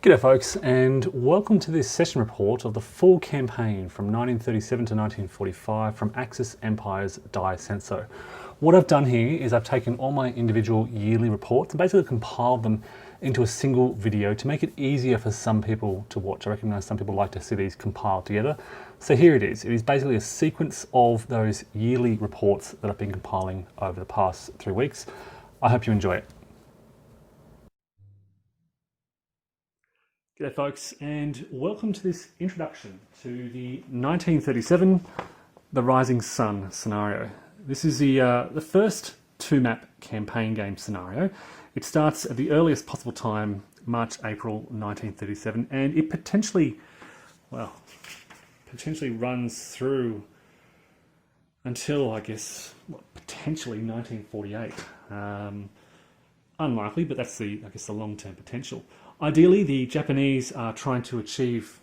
G'day folks, and welcome to this session report of the full campaign from 1937 to 1945 from Axis Empire's Dai Senso. What I've done here is I've taken all my individual yearly reports and basically compiled them into a single video to make it easier for some people to watch. I recognise some people like to see these compiled together. So here it is. It is basically a sequence of those yearly reports that I've been compiling over the past 3 weeks. I hope you enjoy it. G'day folks, and welcome to this introduction to the 1937 The Rising Sun scenario. This is the first 2-map campaign game scenario. It starts at the earliest possible time, March, April 1937, and it potentially runs through until, I guess, potentially 1948. Unlikely, but that's the long-term potential. Ideally, the Japanese are trying to achieve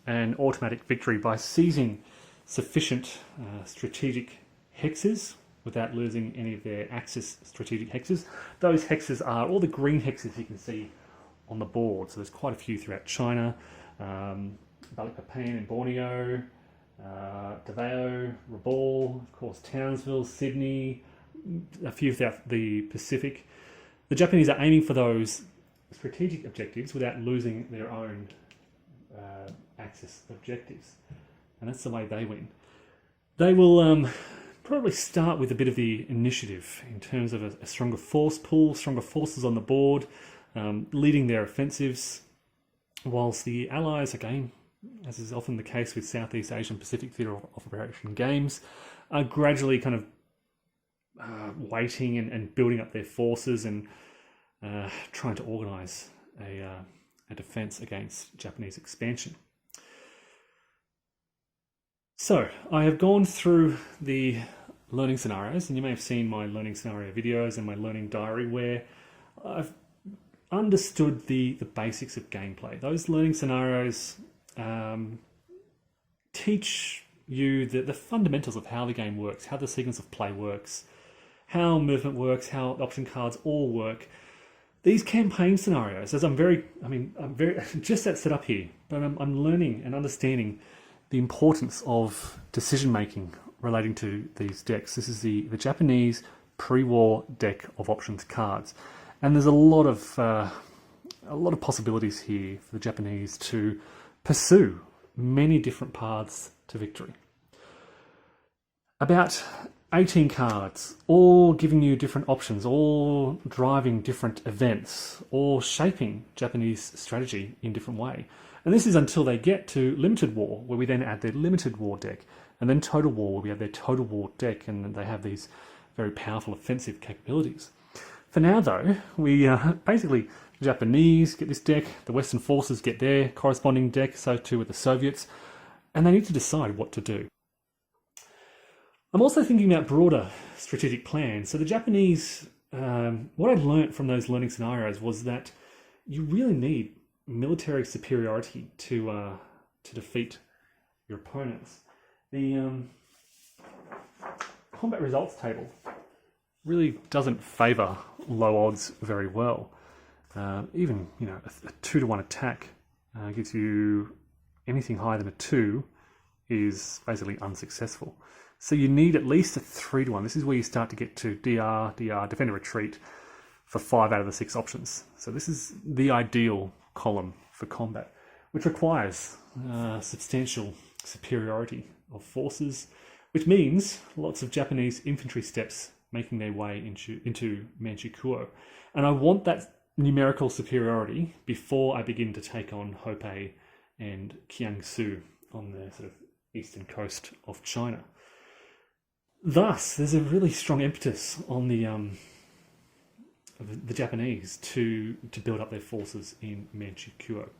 an automatic victory by seizing sufficient strategic hexes without losing any of their Axis strategic hexes. Those hexes are all the green hexes you can see on the board. So there's quite a few throughout China, Balikpapan in Borneo, Davao, Rabaul, of course Townsville, Sydney, a few throughout the Pacific. The Japanese are aiming for those strategic objectives without losing their own Axis objectives, and that's the way they win. They will probably start with a bit of the initiative in terms of a stronger force pool, stronger forces on the board, leading their offensives, whilst the Allies, again, as is often the case with Southeast Asian Pacific Theatre of Operation games, are gradually kind of waiting and building up their forces and trying to organise a defence against Japanese expansion. So I have gone through the learning scenarios, and you may have seen my learning scenario videos and my learning diary where I've understood the basics of gameplay. Those learning scenarios teach you the fundamentals of how the game works, how the sequence of play works, how movement works, how option cards all work. These campaign scenarios, as I'm very just that set up here, but I'm learning and understanding the importance of decision making relating to these decks. This is the Japanese pre-war deck of options cards, and there's a lot of possibilities here for the Japanese to pursue many different paths to victory. About 18 cards, all giving you different options, all driving different events, all shaping Japanese strategy in different way. And this is until they get to Limited War, where we then add their Limited War deck, and then Total War, where we have their Total War deck, and they have these very powerful offensive capabilities. For now, though, we basically, the Japanese get this deck, the Western forces get their corresponding deck, so too with the Soviets, and they need to decide what to do. I'm also thinking about broader strategic plans. So the Japanese, what I'd learnt from those learning scenarios was that you really need military superiority to defeat your opponents. The combat results table really doesn't favour low odds very well. Even a 2-to-1 attack gives you anything higher than a 2 is basically unsuccessful. So you need at least a 3-to-1. This is where you start to get to DR, defend a retreat for 5 out of the 6 options. So this is the ideal column for combat, which requires substantial superiority of forces, which means lots of Japanese infantry steps making their way into Manchukuo. And I want that numerical superiority before I begin to take on Hopei and Kiangsu on the sort of eastern coast of China. Thus, there's a really strong impetus on the Japanese to build up their forces in Manchukuo.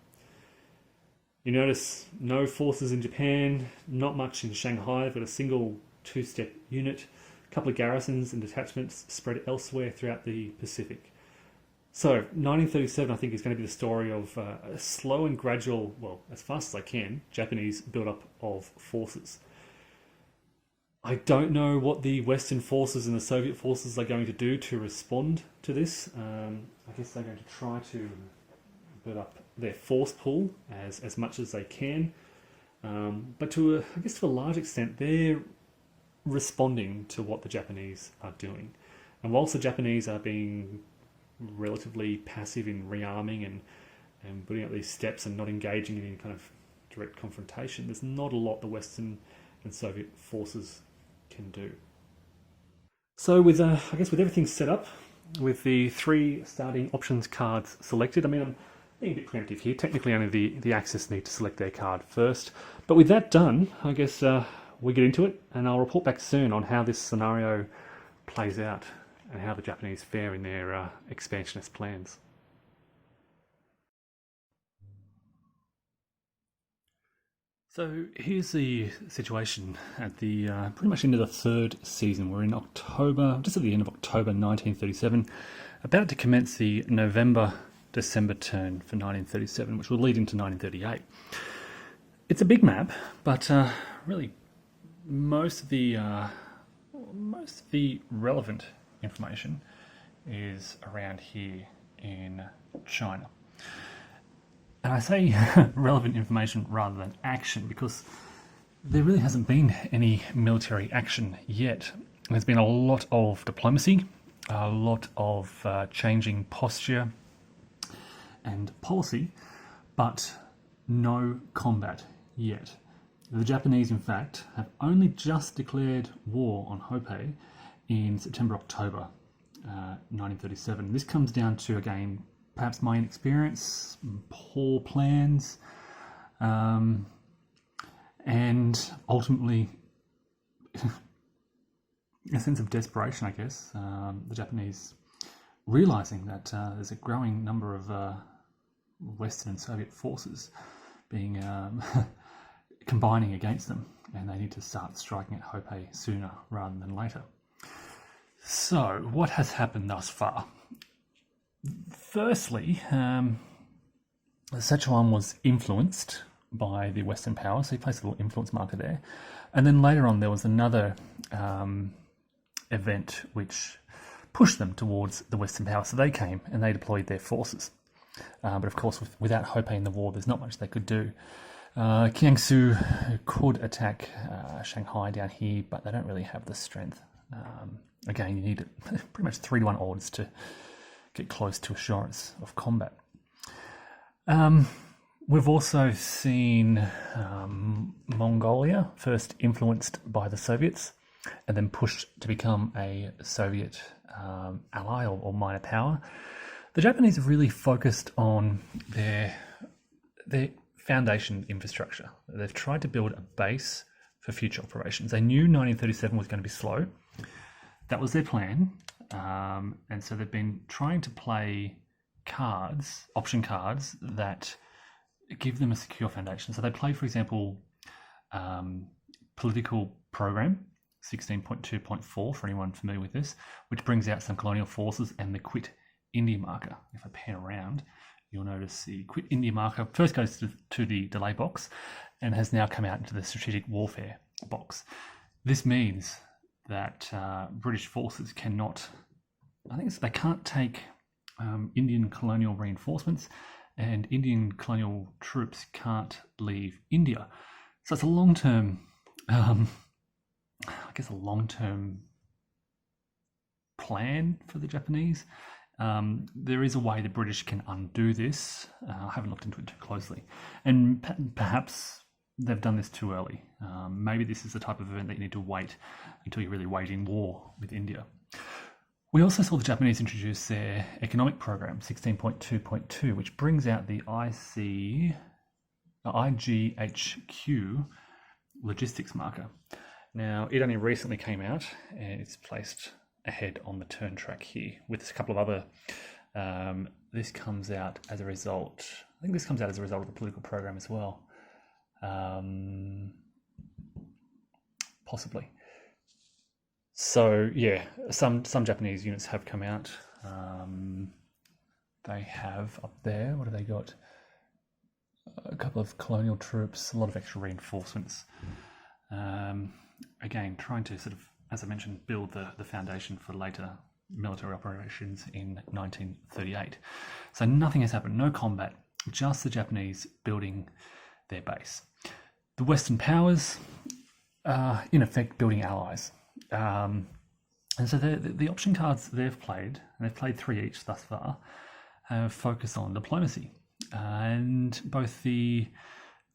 You notice no forces in Japan, not much in Shanghai, but a single 2-step unit, a couple of garrisons and detachments spread elsewhere throughout the Pacific. So 1937, I think, is going to be the story of a slow and gradual, well, as fast as I can, Japanese build-up of forces. I don't know what the Western forces and the Soviet forces are going to do to respond to this. I guess they're going to try to build up their force pool as much as they can. But to a large extent, they're responding to what the Japanese are doing. And whilst the Japanese are being relatively passive in rearming and putting up these steps and not engaging in any kind of direct confrontation, there's not a lot the Western and Soviet forces can do. So with everything set up, with the 3 starting options cards selected, I'm being a bit preemptive here. Technically only the Axis need to select their card first. But with that done, I guess we get into it, and I'll report back soon on how this scenario plays out and how the Japanese fare in their expansionist plans. So here's the situation at the pretty much into the 3rd season. We're in October, just at the end of October 1937, about to commence the November-December turn for 1937, which will lead into 1938. It's a big map, but really most of the relevant information is around here in China. And I say relevant information rather than action because there really hasn't been any military action yet. There's been a lot of diplomacy, a lot of changing posture and policy, but no combat yet. The Japanese, in fact, have only just declared war on Hopei in September-October 1937. This comes down to, again, perhaps my inexperience, poor plans, and ultimately a sense of desperation, I guess. The Japanese realizing that there's a growing number of Western and Soviet forces being combining against them, and they need to start striking at Hopei sooner rather than later. So, what has happened thus far? Firstly, Sichuan was influenced by the Western powers, so he placed a little influence marker there. And then later on, there was another event which pushed them towards the Western powers. So they came and they deployed their forces. But of course, without Hopei in the war, there's not much they could do. Kiangsu could attack Shanghai down here, but they don't really have the strength. Again, you need pretty much 3-1 odds to get close to assurance of combat. We've also seen Mongolia first influenced by the Soviets and then pushed to become a Soviet ally or minor power. The Japanese have really focused on their foundation infrastructure. They've tried to build a base for future operations. They knew 1937 was going to be slow. That was their plan. And so they've been trying to play cards, option cards, that give them a secure foundation. So they play, for example, political program, 16.2.4 for anyone familiar with this, which brings out some colonial forces, and the Quit India marker. If I pan around, you'll notice the Quit India marker first goes to the delay box and has now come out into the strategic warfare box. This means that British forces cannot, they can't take Indian colonial reinforcements, and Indian colonial troops can't leave India. So it's a long-term, a long-term plan for the Japanese. There is a way the British can undo this. I haven't looked into it too closely. And perhaps they've done this too early. Maybe this is the type of event that you need to wait until you're really waging war with India. We also saw the Japanese introduce their economic program, 16.2.2, which brings out the IGHQ logistics marker. Now, it only recently came out, and it's placed ahead on the turn track here with a couple of other. This comes out as a result. I think this comes out as a result of the political program as well. Possibly. So yeah, some Japanese units have come out. They have up there, what have they got? A couple of colonial troops, a lot of extra reinforcements. Again, trying to sort of, as I mentioned, build the foundation for later military operations in 1938. So nothing has happened, no combat. just the Japanese building their base. The Western powers are, in effect, building allies. And so the option cards they've played, and they've played 3 each thus far, have focused on diplomacy. And both the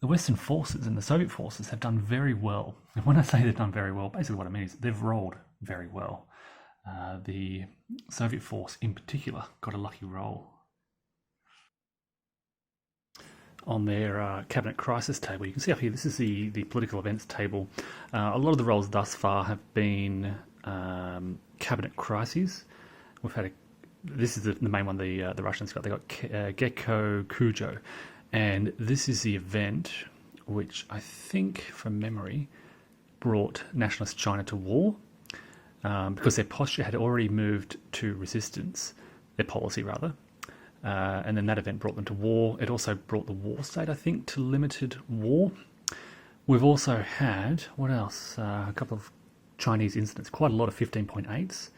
Western forces and the Soviet forces have done very well. And when I say they've done very well, basically what I mean is they've rolled very well. The Soviet force in particular got a lucky roll. On their cabinet crisis table, you can see up here, this is the political events table. A lot of the rolls thus far have been cabinet crises. We've had this is the main one the Russians got. They got Gecko Kujo, and this is the event which I think, from memory, brought nationalist China to war, because their posture had already moved to resistance, their policy rather, and then that event brought them to war. It also brought the war state, I think, to limited war. We've also had, what else? A couple of Chinese incidents, quite a lot of 15.8s.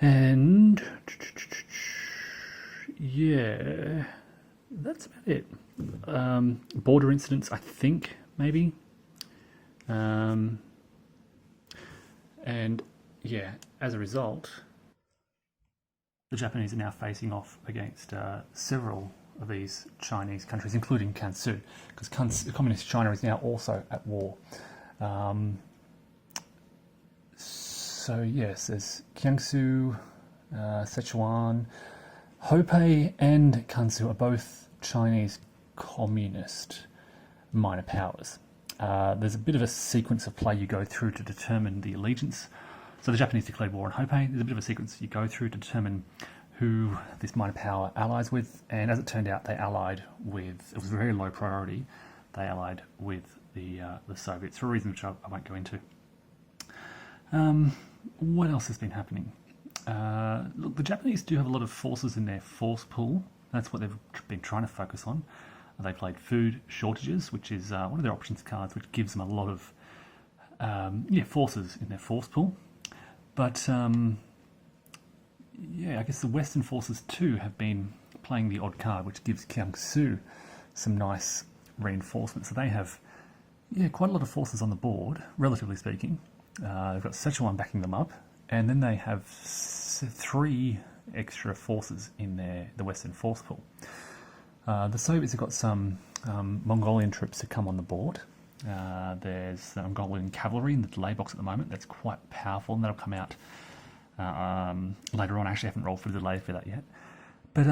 And yeah, that's about it. Border incidents, I think, maybe. And yeah, as a result, the Japanese are now facing off against several of these Chinese countries, including Kansu, because Communist China is now also at war. So yes, there's Jiangsu, Sichuan, Hebei and Kansu are both Chinese communist minor powers. There's a bit of a sequence of play you go through to determine the allegiance. So the Japanese declared war on Hebei. There's a bit of a sequence you go through to determine who this minor power allies with, and as it turned out, they allied with, it was a very low priority, they allied with the Soviets for a reason which I won't go into. What else has been happening? Look, the Japanese do have a lot of forces in their force pool. That's what they've been trying to focus on. They played food shortages, which is one of their options cards, which gives them a lot of forces in their force pool. But yeah, I guess the Western forces too have been playing the odd card, which gives Jiangsu some nice reinforcement. So they have quite a lot of forces on the board, relatively speaking. They've got Sichuan backing them up, and then they have 3 extra forces in the Western force pool. The Soviets have got some Mongolian troops that come on the board. There's Mongolian cavalry in the delay box at the moment. That's quite powerful, and that'll come out later on. I actually haven't rolled for the delay for that yet. But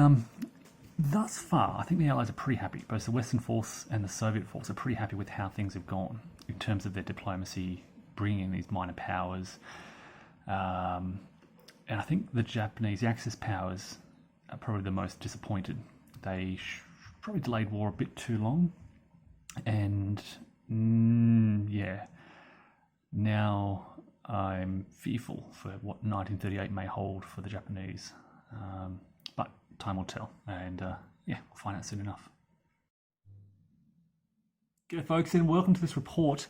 thus far, I think the Allies are pretty happy. Both the Western force and the Soviet force are pretty happy with how things have gone in terms of their diplomacy, bringing in these minor powers. And I think the Japanese, the Axis powers, are probably the most disappointed. They probably delayed war a bit too long. And now I'm fearful for what 1938 may hold for the Japanese. But time will tell. And we'll find out soon enough. G'day folks, and welcome to this report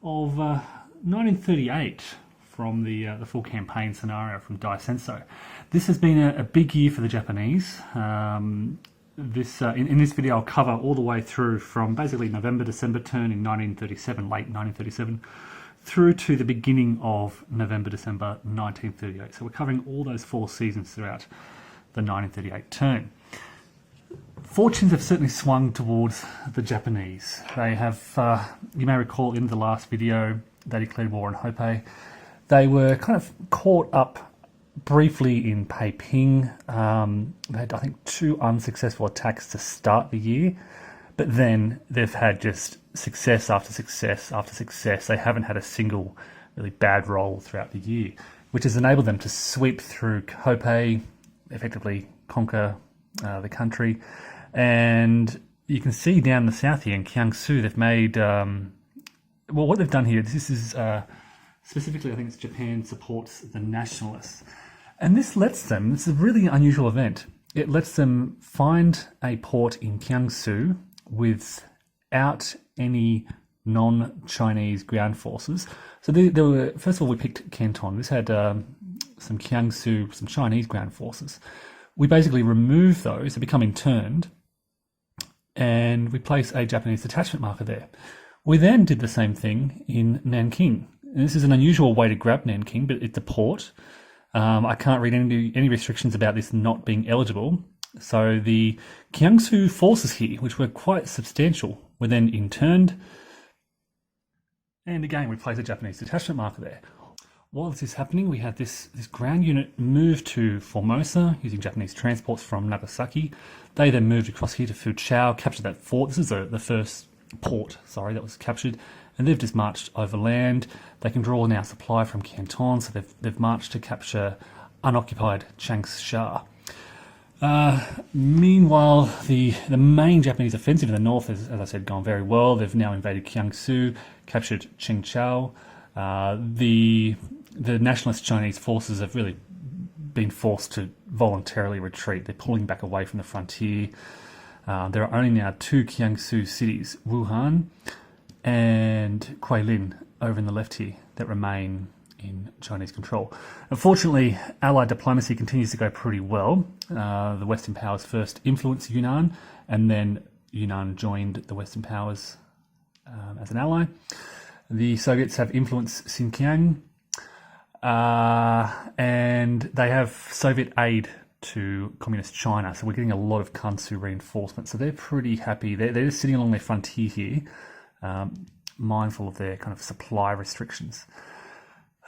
of 1938 from the full campaign scenario from Dai Senso. This has been a big year for the Japanese. In this video I'll cover all the way through from basically November-December turn in 1937, late 1937, through to the beginning of November-December 1938. So we're covering all those 4 seasons throughout the 1938 turn. Fortunes have certainly swung towards the Japanese. They have, you may recall in the last video, they declared war on Hebei. They were kind of caught up briefly in Peiping. They had, I think, 2 unsuccessful attacks to start the year, but then they've had just success after success after success. They haven't had a single really bad roll throughout the year, which has enabled them to sweep through Hebei, effectively conquer the country. And you can see down the south here in Jiangsu, they've made, what they've done here, this is specifically, I think it's Japan supports the nationalists. And this lets them, it's a really unusual event, it lets them find a port in Jiangsu without any non-Chinese ground forces. So there were, first of all, we picked Canton. This had some Jiangsu, some Chinese ground forces. We basically remove those, they become interned, and we place a Japanese detachment marker there. We then did the same thing in Nanking. And this is an unusual way to grab Nanking, but it's a port. I can't read any restrictions about this not being eligible. So the Kiangsu forces here, which were quite substantial, were then interned. And again, we place a Japanese detachment marker there. While this is happening, we had this ground unit move to Formosa using Japanese transports from Nagasaki. They then moved across here to Foochow, captured that fort. This is the first port, that was captured. And they've just marched overland. They can draw now supply from Canton, so they've marched to capture unoccupied Changsha. Meanwhile, the main Japanese offensive in the north has, as I said, gone very well. They've now invaded Kiangsu, captured Qingchao. The nationalist Chinese forces have really been forced to voluntarily retreat. They're pulling back away from the frontier. There are only now 2 Kiangsu cities, Wuhan and Guilin, over in the left here, that remain in Chinese control. Unfortunately, Allied diplomacy continues to go pretty well. The Western powers first influenced Yunnan, and then Yunnan joined the Western powers as an ally. The Soviets have influenced Xinjiang, and they have Soviet aid to Communist China. So we're getting a lot of Kansu reinforcement. So they're pretty happy. They're just sitting along their frontier here, mindful of their kind of supply restrictions.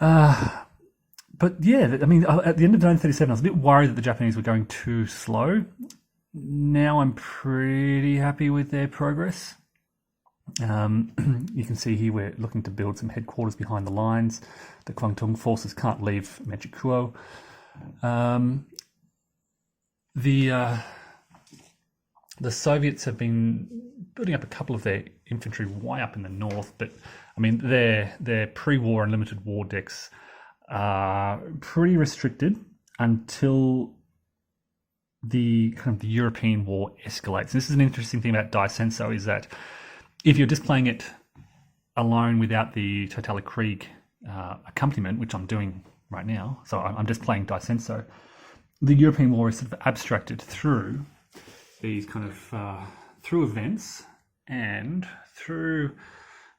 But yeah, I mean, at the end of 1937, I was a bit worried that the Japanese were going too slow. Now I'm pretty happy with their progress. You can see here we're looking to build some headquarters behind the lines. The Kwangtung forces can't leave Manchukuo. The Soviets have been building up a couple of their infantry way up in the north, but I mean their pre-war and limited war decks are pretty restricted until the kind of the European war escalates. This is an interesting thing about Dai Senso, is that if you're just playing it alone without the Totalikrieg accompaniment, which I'm doing right now, so I'm just playing Dai Senso, the European war is sort of abstracted through these kind of through events and through,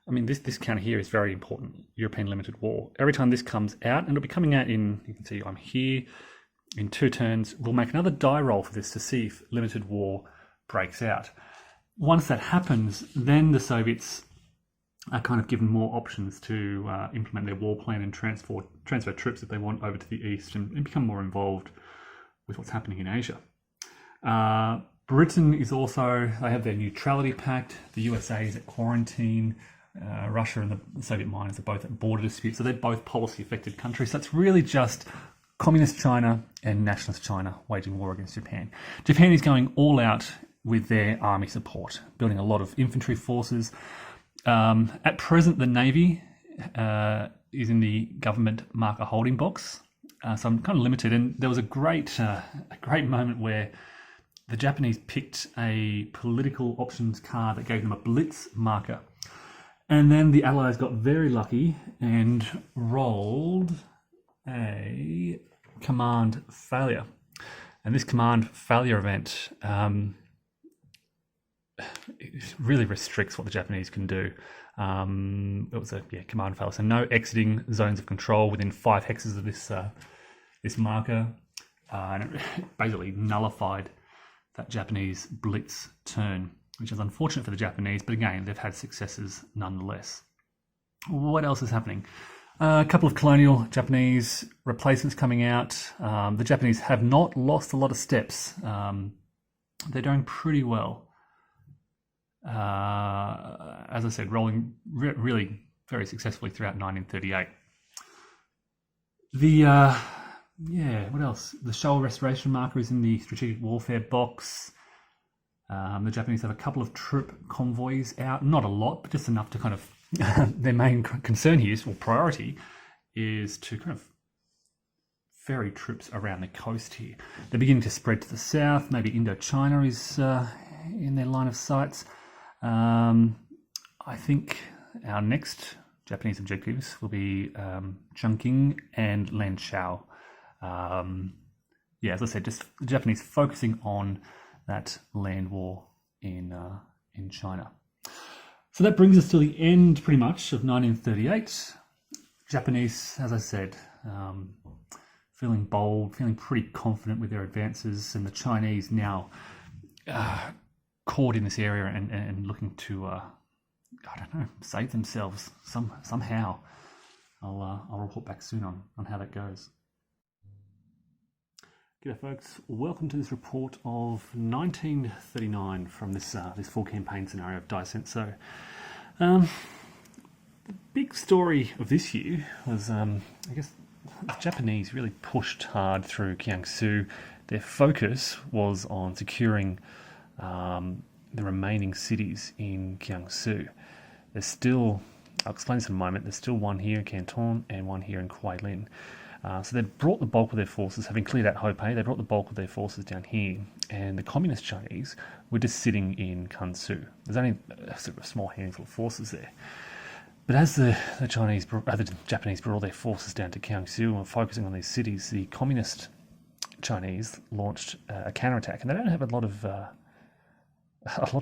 I mean, this counter here is very important, European limited war. Every time this comes out, and it'll be coming out in, you can see I'm here, in 2 turns, we'll make another die roll for this to see if limited war breaks out. Once that happens, then the Soviets are kind of given more options to implement their war plan and transfer troops if they want over to the east and become more involved with what's happening in Asia. Britain is also, they have their neutrality pact. The USA is at quarantine. Russia and the Soviet miners are both at border disputes. So they're both policy affected countries. So it's really just Communist China and Nationalist China waging war against Japan. Japan is going all out with their army support, building a lot of infantry forces. At present, the Navy is in the government marker holding box. So I'm kind of limited. And there was a great moment where the Japanese picked a political options card that gave them a blitz marker. And then the Allies got very lucky and rolled a command failure. And this command failure event it really restricts what the Japanese can do. It was a command failure. So no exiting zones of control within 5 hexes of this marker. And it basically nullified that Japanese blitz turn, which is unfortunate for the Japanese, but again, they've had successes nonetheless. What else is happening? A couple of colonial Japanese replacements coming out. The Japanese have not lost a lot of steps. They're doing pretty well. As I said, rolling really very successfully throughout 1938. What else? The Shoal Restoration marker is in the strategic warfare box. The Japanese have a couple of troop convoys out, not a lot, but just enough to kind of, their main concern here is, or priority, is to kind of ferry troops around the coast here. They're beginning to spread to the south. Maybe Indochina is in their line of sights. I think our next Japanese objectives will be Chongqing and Lanzhou. As I said, just the Japanese focusing on that land war in China. So that brings us to the end, pretty much, of 1938. Japanese, as I said, feeling bold, feeling pretty confident with their advances, and the Chinese now caught in this area and looking to, I don't know, save themselves somehow. I'll report back soon on how that goes. G'day folks, welcome to this report of 1939 from this full campaign scenario of Dai Senso. The big story of this year was, I guess, the Japanese really pushed hard through Jiangsu. Their focus was on securing the remaining cities in Jiangsu. There's still, I'll explain this in a moment, there's still one here in Canton and one here in Guilin. So they brought the bulk of their forces, having cleared out Hopei, they brought the bulk of their forces down here, and the communist Chinese were just sitting in Kansu. There's only sort of a small handful of forces there. But as the Japanese brought all their forces down to Jiangsu and were focusing on these cities, the communist Chinese launched a counterattack, and they don't have a lot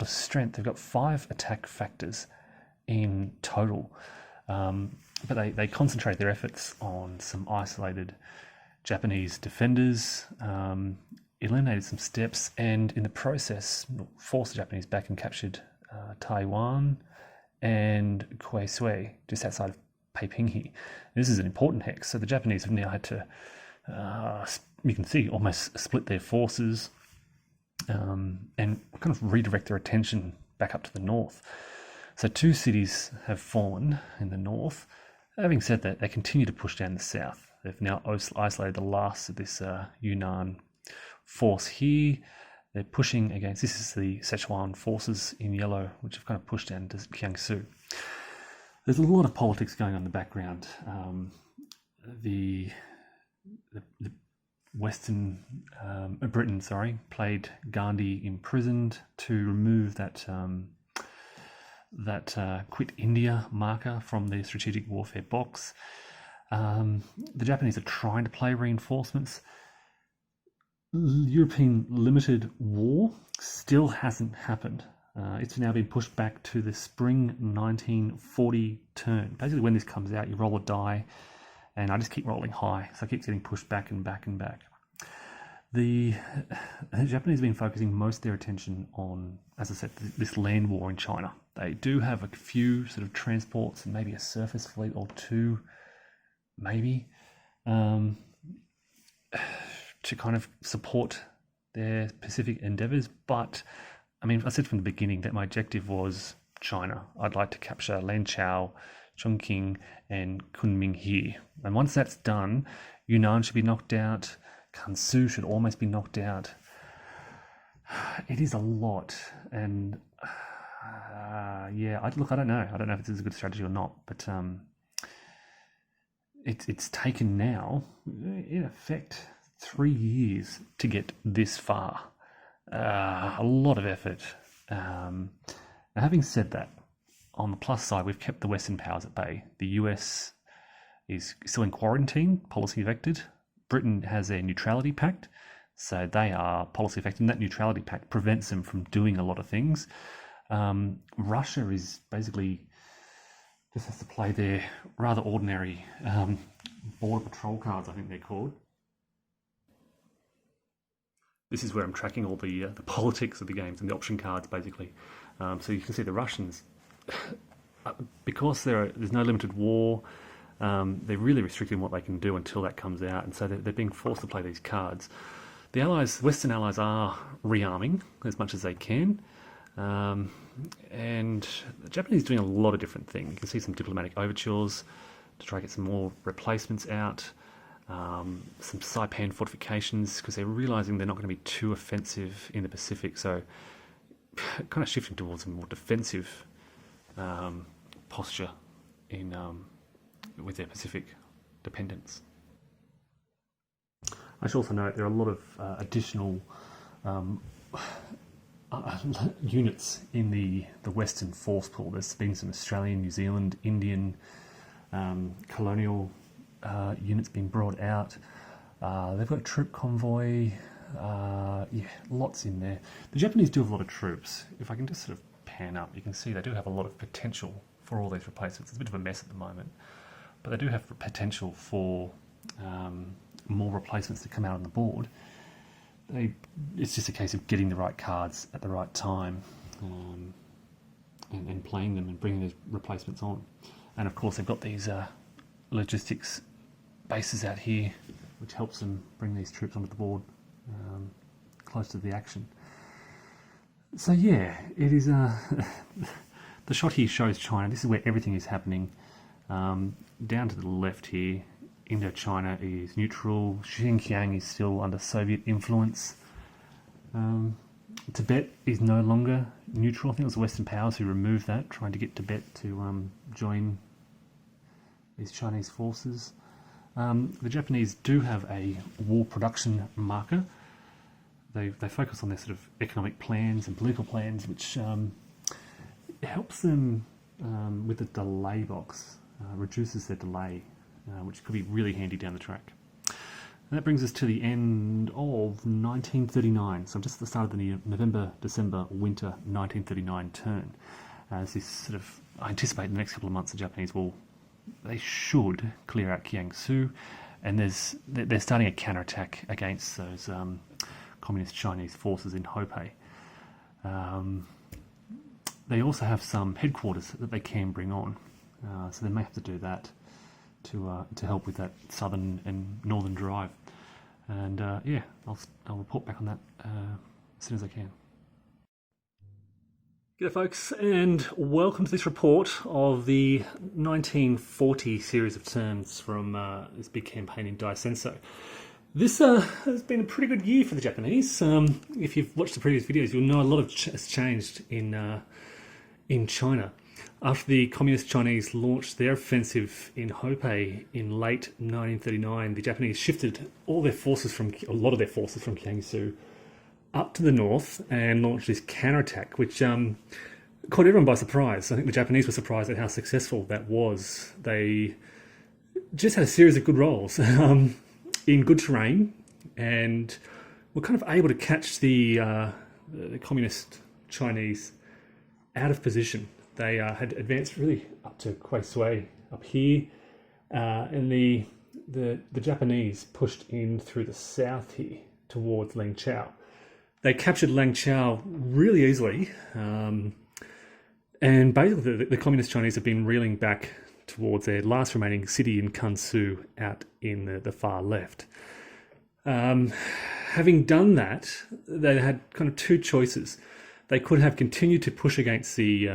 of strength. They've got 5 attack factors in total. But they concentrate their efforts on some isolated Japanese defenders, eliminated some steps, and in the process forced the Japanese back and captured Taiwan and Kuei, just outside of Peipinghe. This is an important hex, so the Japanese have now had to, you can see, almost split their forces and kind of redirect their attention back up to the north. So 2 cities have fallen in the north. Having said that, they continue to push down the south. They've now isolated the last of this Yunnan force here. They're pushing against, this is the Sichuan forces in yellow, which have kind of pushed down to Jiangsu. There's a lot of politics going on in the background. The Western Britain, played Gandhi imprisoned to remove that quit India marker from the strategic warfare box. The Japanese are trying to play reinforcements. European limited war still hasn't happened. It's now been pushed back to the spring 1940 turn. Basically, when this comes out, you roll a die, and I just keep rolling high, so I keep getting pushed back and back and back. The Japanese have been focusing most of their attention on, as I said, this land war in China. They do have a few sort of transports and maybe a surface fleet or 2, maybe, to kind of support their Pacific endeavours. But, I mean, I said from the beginning that my objective was China. I'd like to capture Lanzhou, Chongqing, and Kunming here. And once that's done, Yunnan should be knocked out. Kansu should almost be knocked out. It is a lot, and I don't know. I don't know if this is a good strategy or not, but it's taken now, in effect, 3 years to get this far. A lot of effort. Now, having said that, on the plus side, we've kept the Western powers at bay. The US is still in quarantine, policy affected. Britain has a neutrality pact, so they are policy affected, and that neutrality pact prevents them from doing a lot of things. Russia is basically just has to play their rather ordinary border patrol cards, I think they're called. This is where I'm tracking all the politics of the games and the option cards, basically. So you can see the Russians, because there's no limited war, they're really restricting what they can do until that comes out, and so they're being forced to play these cards. The allies, Western allies, are rearming as much as they can, and the Japanese are doing a lot of different things. You can see some diplomatic overtures to try to get some more replacements out, some Saipan fortifications, because they're realising they're not going to be too offensive in the Pacific, so kind of shifting towards a more defensive posture in with their Pacific dependence. I should also note there are a lot of additional units in the Western force pool. There's been some Australian, New Zealand, Indian, colonial units being brought out. They've got a troop convoy. Yeah, lots in there. The Japanese do have a lot of troops. If I can just sort of pan up, you can see they do have a lot of potential for all these replacements. It's a bit of a mess at the moment, but they do have potential for more replacements to come out on the board. It's just a case of getting the right cards at the right time and playing them and bringing those replacements on. And of course, they've got these logistics bases out here, which helps them bring these troops onto the board close to the action. So yeah, it is. The shot here shows China. This is where everything is happening. Down to the left here, Indochina is neutral. Xinjiang is still under Soviet influence. Tibet is no longer neutral. I think it was the Western powers who removed that, trying to get Tibet to join these Chinese forces. The Japanese do have a war production marker. They focus on their sort of economic plans and political plans, which helps them with the delay box, reduces their delay, which could be really handy down the track. And that brings us to the end of 1939, so just at the start of the November-December winter 1939 turn. As this sort of, I anticipate in the next couple of months the Japanese they should clear out Kiangsu, and they're starting a counterattack against those communist Chinese forces in Hopei. They also have some headquarters that they can bring on, so they may have to do that to help with that southern and northern drive. And yeah, I'll report back on that as soon as I can. G'day folks, and welcome to this report of the 1940 series of terms from this big campaign in Dai Senso. This has been a pretty good year for the Japanese. If you've watched the previous videos, you'll know a lot has changed in China. After the Communist Chinese launched their offensive in Hopei in late 1939, the Japanese shifted a lot of their forces from Kiangsu up to the north and launched this counterattack, which caught everyone by surprise. I think the Japanese were surprised at how successful that was. They just had a series of good rolls in good terrain, and were kind of able to catch the Communist Chinese out of position. They had advanced really up to Kwai Sui up here, and the Japanese pushed in through the south here towards Langchao. They captured Langchao really easily, and basically the Communist Chinese have been reeling back towards their last remaining city in Kansu out in the far left. Having done that, they had kind of two choices. They could have continued to push against the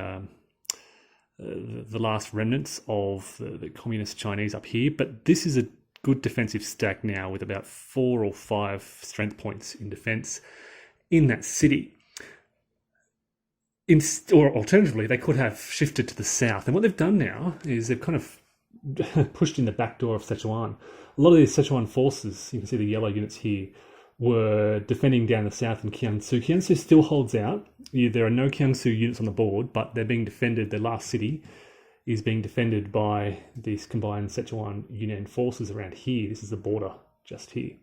last remnants of the Communist Chinese up here, but this is a good defensive stack now with about 4 or 5 strength points in defense in that city. Or alternatively, they could have shifted to the south. And what they've done now is they've kind of pushed in the back door of Sichuan. A lot of these Sichuan forces, you can see the yellow units here, were defending down the south in Kiangsu. Kiangsu still holds out. There are no Kiangsu units on the board, but they're being defended. The last city is being defended by these combined Sichuan Yunnan forces around here. This is the border just here.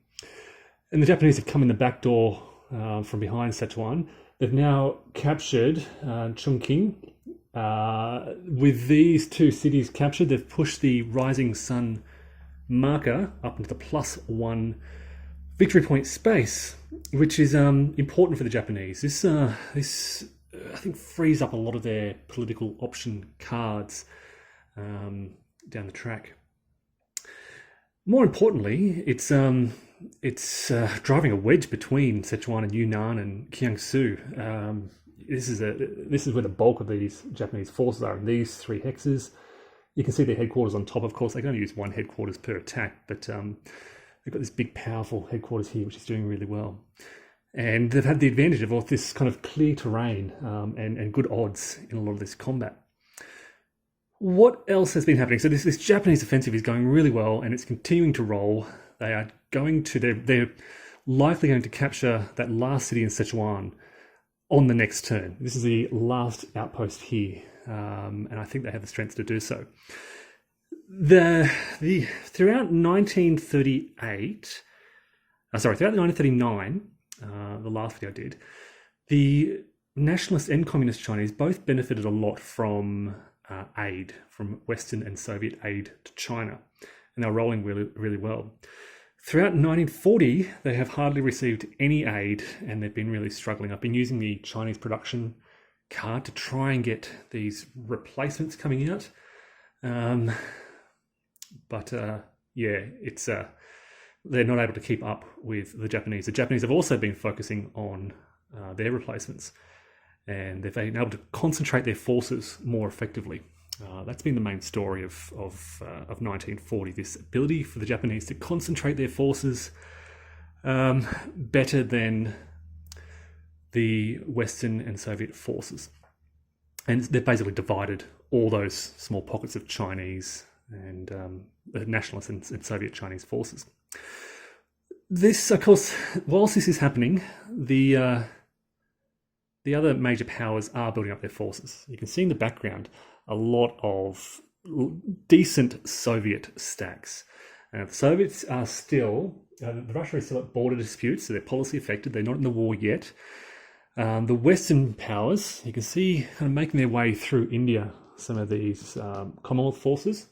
And the Japanese have come in the back door from behind Sichuan. They've now captured Chongqing. With these two cities captured, they've pushed the rising sun marker up into the +1 victory point space, which is important for the Japanese. This I think frees up a lot of their political option cards down the track. More importantly, it's driving a wedge between Sichuan and Yunnan and Kiangsu. This is where the bulk of these Japanese forces are, in these 3 hexes. You can see their headquarters on top. Of course, they can only use 1 headquarters per attack, but they've got this big, powerful headquarters here, which is doing really well. And they've had the advantage of all this kind of clear terrain and good odds in a lot of this combat. What else has been happening? So this Japanese offensive is going really well, and it's continuing to roll. They're likely going to capture that last city in Sichuan on the next turn. This is the last outpost here, and I think they have the strength to do so. Throughout 1939, the last video I did, the nationalist and communist Chinese both benefited a lot from aid, from Western and Soviet aid to China, and they're rolling really, really well. Throughout 1940, they have hardly received any aid, and they've been really struggling. I've been using the Chinese production card to try and get these replacements coming out. They're not able to keep up with the Japanese. The Japanese have also been focusing on their replacements, and they've been able to concentrate their forces more effectively. That's been the main story of 1940, this ability for the Japanese to concentrate their forces better than the Western and Soviet forces. And they've basically divided all those small pockets of Chinese and the nationalist and Soviet Chinese forces. This, of course, whilst this is happening, the other major powers are building up their forces. You can see in the background a lot of decent Soviet stacks. The Soviets are still, Russia is still at border disputes, so they're policy affected. They're not in the war yet. The Western powers, you can see kind of making their way through India, some of these Commonwealth forces.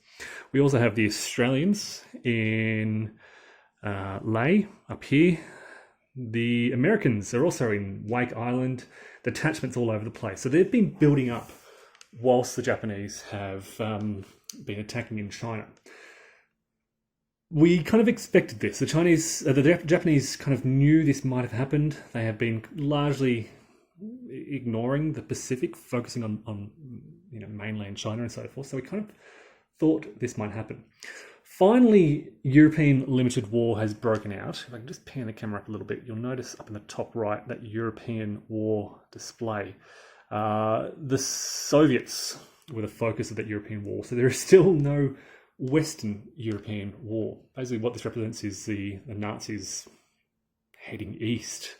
We also have the Australians in Leh, up here. The Americans are also in Wake Island, detachments all over the place. So they've been building up whilst the Japanese have been attacking in China. We kind of expected this. The Japanese kind of knew this might have happened. They have been largely ignoring the Pacific, focusing on mainland China and so forth. So we kind of thought this might happen. Finally, European limited war has broken out. If I can just pan the camera up a little bit, you'll notice up in the top right that European war display. The Soviets were the focus of that European war. So there is still no Western European war. Basically what this represents is the Nazis heading east,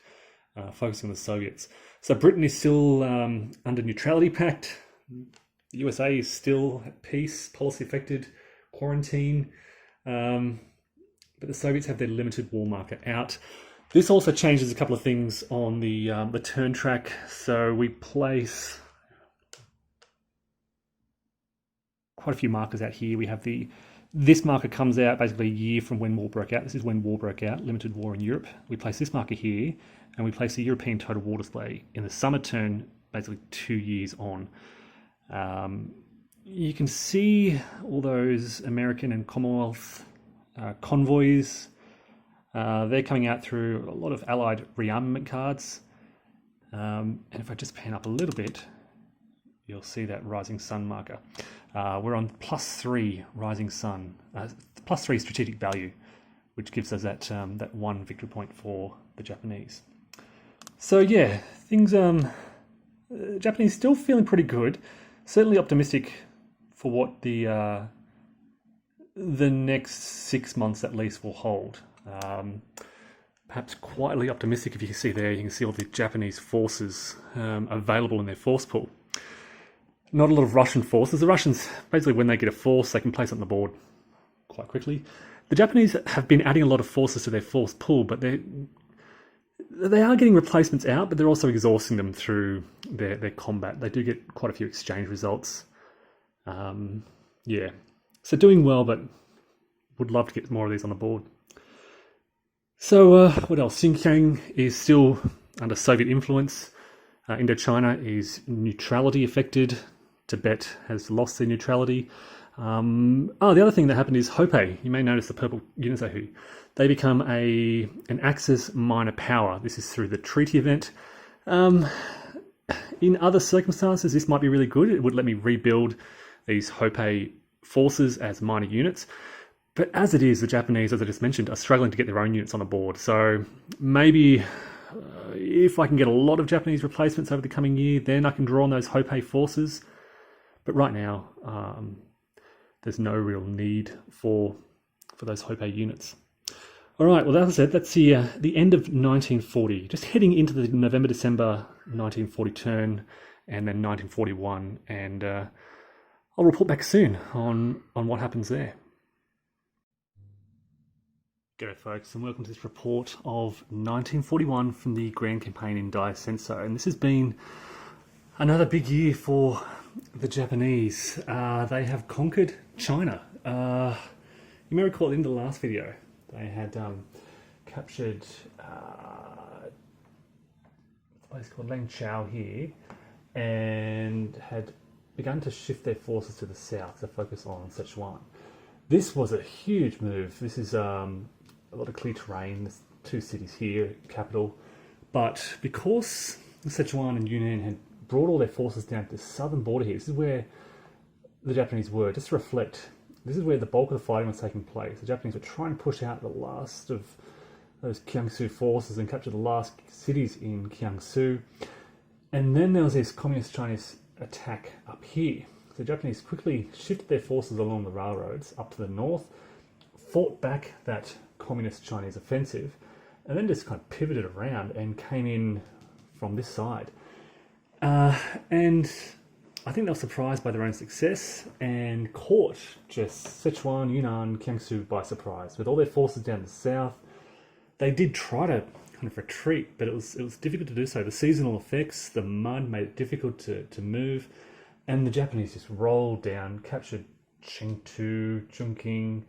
focusing on the Soviets. So Britain is still under neutrality pact. The USA is still at peace, policy affected, quarantine. But the Soviets have their limited war marker out. This also changes a couple of things on the turn track. So we place quite a few markers out here. We have this marker comes out basically a year from when war broke out. This is when war broke out, limited war in Europe. We place this marker here, and we place the European total war display in the summer turn, basically 2 years on. You can see all those American and Commonwealth convoys. They're coming out through a lot of Allied rearmament cards. And if I just pan up a little bit, you'll see that rising sun marker. We're on +3 rising sun, +3 strategic value, which gives us that one victory point for the Japanese. So yeah, things Japanese still feeling pretty good. Certainly optimistic for what the next 6 months at least will hold. Perhaps quietly optimistic. If you can see there, you can see all the Japanese forces available in their force pool. Not a lot of Russian forces. The Russians, basically when they get a force, they can place it on the board quite quickly. The Japanese have been adding a lot of forces to their force pool, but they are getting replacements out, but they're also exhausting them through their combat. They do get quite a few exchange results. So doing well, but would love to get more of these on the board. So what else? Xinjiang is still under Soviet influence. Indochina is neutrality affected. Tibet has lost their neutrality. The other thing that happened is Hopei. You may notice the purple Unisahu. They become an Axis minor power. This is through the treaty event. In other circumstances, this might be really good. It would let me rebuild these Hopei forces as minor units. But as it is, the Japanese, as I just mentioned, are struggling to get their own units on the board. So maybe if I can get a lot of Japanese replacements over the coming year, then I can draw on those Hopei forces. But right now, there's no real need for those Hopei units. All right, well, as I said, that's the end of 1940. Just heading into the November-December 1940 turn, and then 1941. And I'll report back soon on what happens there. G'day folks, and welcome to this report of 1941 from the Grand Campaign in Dai Senso. And this has been another big year for the Japanese. They have conquered China. You may recall in the last video, they had captured a place called Langchao here, and had begun to shift their forces to the south to focus on Sichuan. This was a huge move. This is a lot of clear terrain. There's two cities here, capital. But because Sichuan and Yunnan had brought all their forces down to the southern border here, this is where the Japanese were. Just to reflect, this is where the bulk of the fighting was taking place. The Japanese were trying to push out the last of those Kiangsu forces and capture the last cities in Kiangsu. And then there was this communist Chinese attack up here. So the Japanese quickly shifted their forces along the railroads up to the north, fought back that communist Chinese offensive, and then just kind of pivoted around and came in from this side. And I think they were surprised by their own success and caught just Sichuan, Yunnan, Kiangsu by surprise. With all their forces down the south, they did try to kind of retreat, but it was difficult to do so. The seasonal effects, the mud made it difficult to move. And the Japanese just rolled down, captured Chengdu, Chongqing,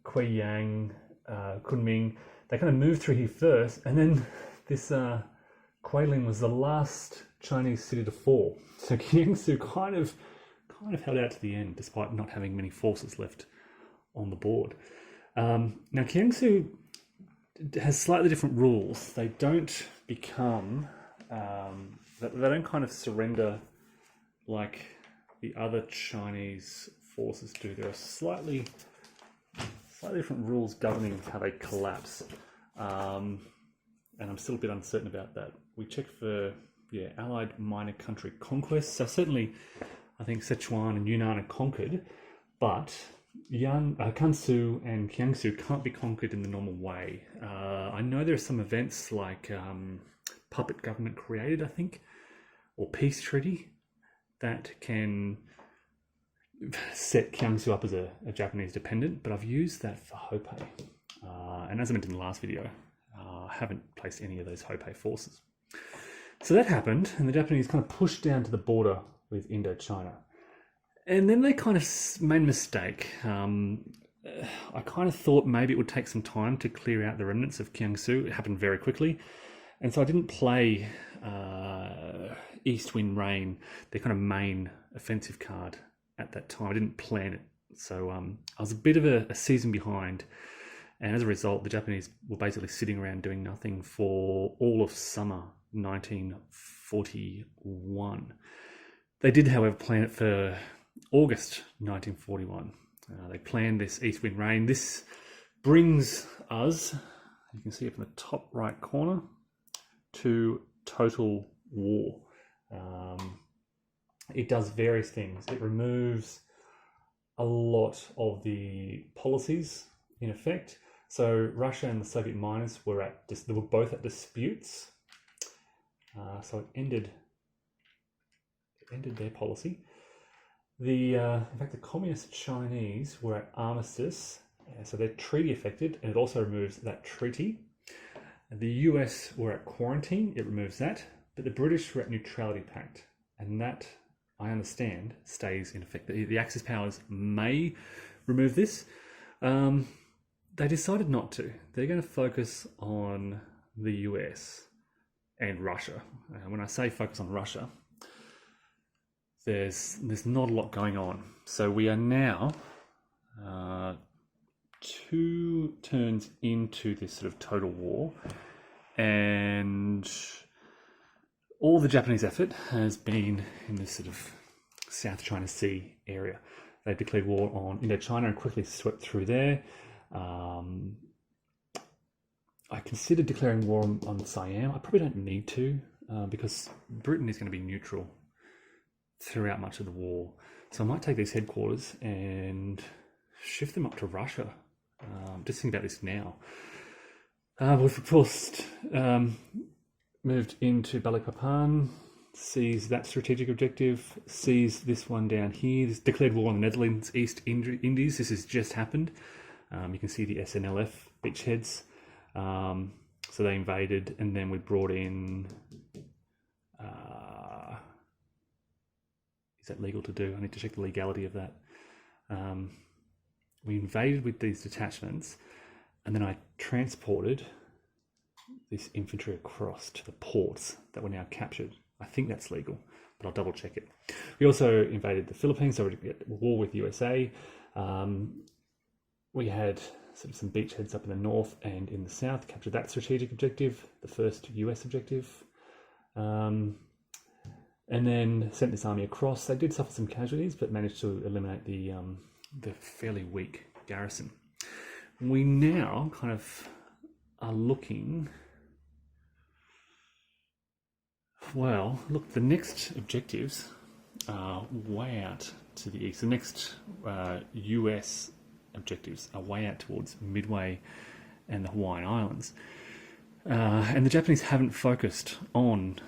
Guiyang, Kunming. They kind of moved through here first, and then this Guilin was the last Chinese city to fall. So Kiangsu kind of held out to the end, despite not having many forces left on the board. Now Kiangsu has slightly different rules. They don't become they don't kind of surrender like the other Chinese forces do. There are slightly different rules governing how they collapse, and I'm still a bit uncertain about that. We checked for Allied minor country conquests. So certainly, I think Sichuan and Yunnan are conquered, but Gansu and Kiangsu can't be conquered in the normal way. I know there are some events like puppet government created, I think, or peace treaty that can set Kiangsu up as a Japanese dependent, but I've used that for Hopei. And as I mentioned in the last video, I haven't placed any of those Hopei forces. So that happened, and the Japanese kind of pushed down to the border with Indochina. And then they kind of made a mistake. I kind of thought maybe it would take some time to clear out the remnants of Kiangsu. It happened very quickly. And so I didn't play East Wind Rain, their kind of main offensive card at that time. I didn't plan it. So I was a bit of a season behind. And as a result, the Japanese were basically sitting around doing nothing for all of summer 1941. They did, however, plan it for August 1941. They planned this East Wind Rain. This brings us, you can see it from the top right corner, to total war. It does various things. It removes a lot of the policies in effect. So Russia and the Soviet miners were both at disputes. So it ended their policy. In fact, the communist Chinese were at armistice, so they're treaty affected, and it also removes that treaty. The US were at quarantine, it removes that, but the British were at neutrality pact, and that, I understand, stays in effect. The Axis powers may remove this. They decided not to. They're going to focus on the US and Russia. When I say focus on Russia, there's not a lot going on. So we are now 2 turns into this sort of total war, and all the Japanese effort has been in this sort of South China Sea area. They've declared war on Indochina and quickly swept through there. I considered declaring war on Siam. I probably don't need to, because Britain is going to be neutral throughout much of the war. So I might take these headquarters and shift them up to Russia. Just think about this now. We've of course moved into Balikpapan, sees that strategic objective, sees this one down here. This declared war on the Netherlands, East Indies. This has just happened. You can see the SNLF beachheads. So they invaded, and then we brought in. Is that legal to do? I need to check the legality of that. We invaded with these detachments, and then I transported this infantry across to the ports that were now captured. I think that's legal, but I'll double check it. We also invaded the Philippines, so we had a war with USA. We had sort of some beachheads up in the north and in the south, captured that strategic objective, the first US objective. And then sent this army across. They did suffer some casualties, but managed to eliminate the fairly weak garrison. We now kind of are looking. Well, look, the next objectives are way out to the east. The next US objectives are way out towards Midway and the Hawaiian Islands. And the Japanese haven't focused on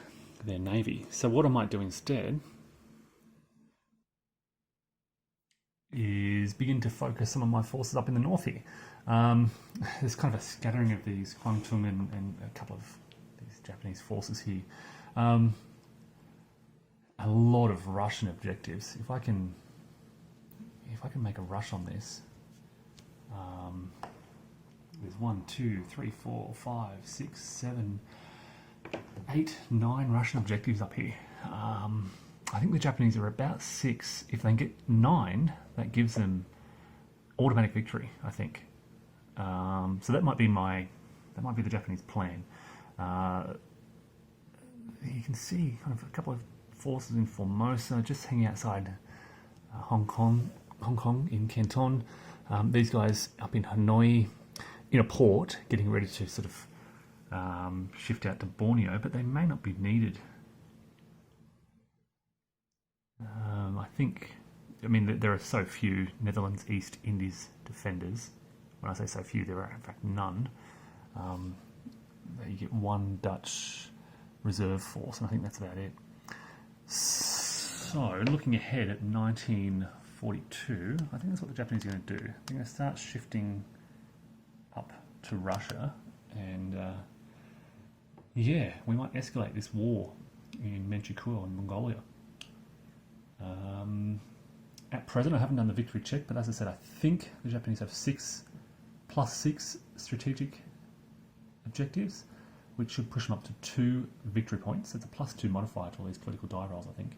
their navy. So what I might do instead is begin to focus some of my forces up in the north here. There's kind of a scattering of these Kwangtung and a couple of these Japanese forces here. A lot of Russian objectives. If I can make a rush on this, there's 1, 2, 3, 4, 5, 6, 7, 8, 9 Russian objectives up here. I think the Japanese are about 6. If they can get 9, that gives them automatic victory, I think. So that might be the Japanese plan. You can see kind of a couple of forces in Formosa, just hanging outside Hong Kong in Canton. These guys up in Hanoi, in a port, getting ready to sort of shift out to Borneo, but they may not be needed. I mean, there are so few Netherlands East Indies defenders. When I say so few, there are in fact none. You get 1 Dutch reserve force, and I think that's about it. So, looking ahead at 1942, I think that's what the Japanese are going to do. They're going to start shifting up to Russia, and yeah, we might escalate this war in Manchukuo in Mongolia. At present, I haven't done the victory check, but as I said, I think the Japanese have 6 plus 6 strategic objectives, which should push them up to 2 victory points. It's a +2 modifier to all these political die rolls, I think.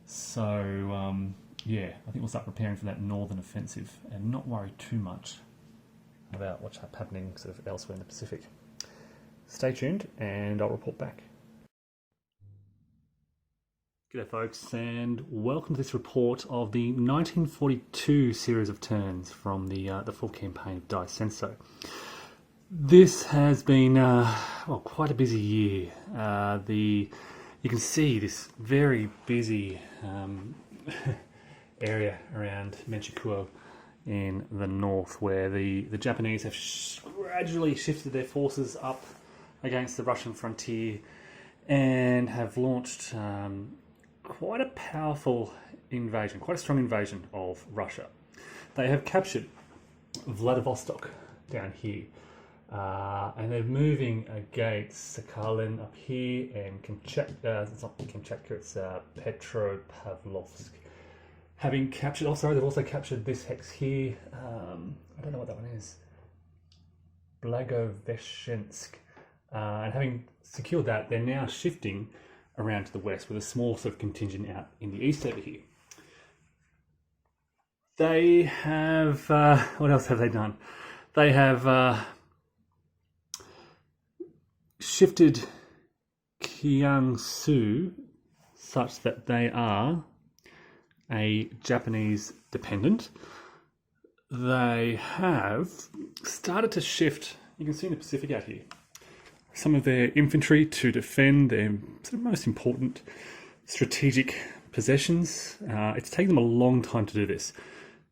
So, yeah, I think we'll start preparing for that northern offensive and not worry too much about what's happening sort of elsewhere in the Pacific. Stay tuned, and I'll report back. G'day folks, and welcome to this report of the 1942 series of turns from the full campaign of Dai Senso. This has been quite a busy year. You can see this very busy area around Manchukuo in the north, where the Japanese have gradually shifted their forces up against the Russian frontier and have launched quite a powerful invasion, quite a strong invasion of Russia. They have captured Vladivostok down here, and they're moving against Sakhalin up here, and it's not Kamchatka, it's Petropavlovsk. Having captured, they've also captured this hex here. I don't know what that one is. Blagoveshchensk. And having secured that, they're now shifting around to the west with a small sort of contingent out in the east over here. They have, what else have they done? They have shifted Kiangsu such that they are a Japanese dependent. They have started to shift, you can see in the Pacific out here, some of their infantry to defend their sort of most important strategic possessions. It's taken them a long time to do this.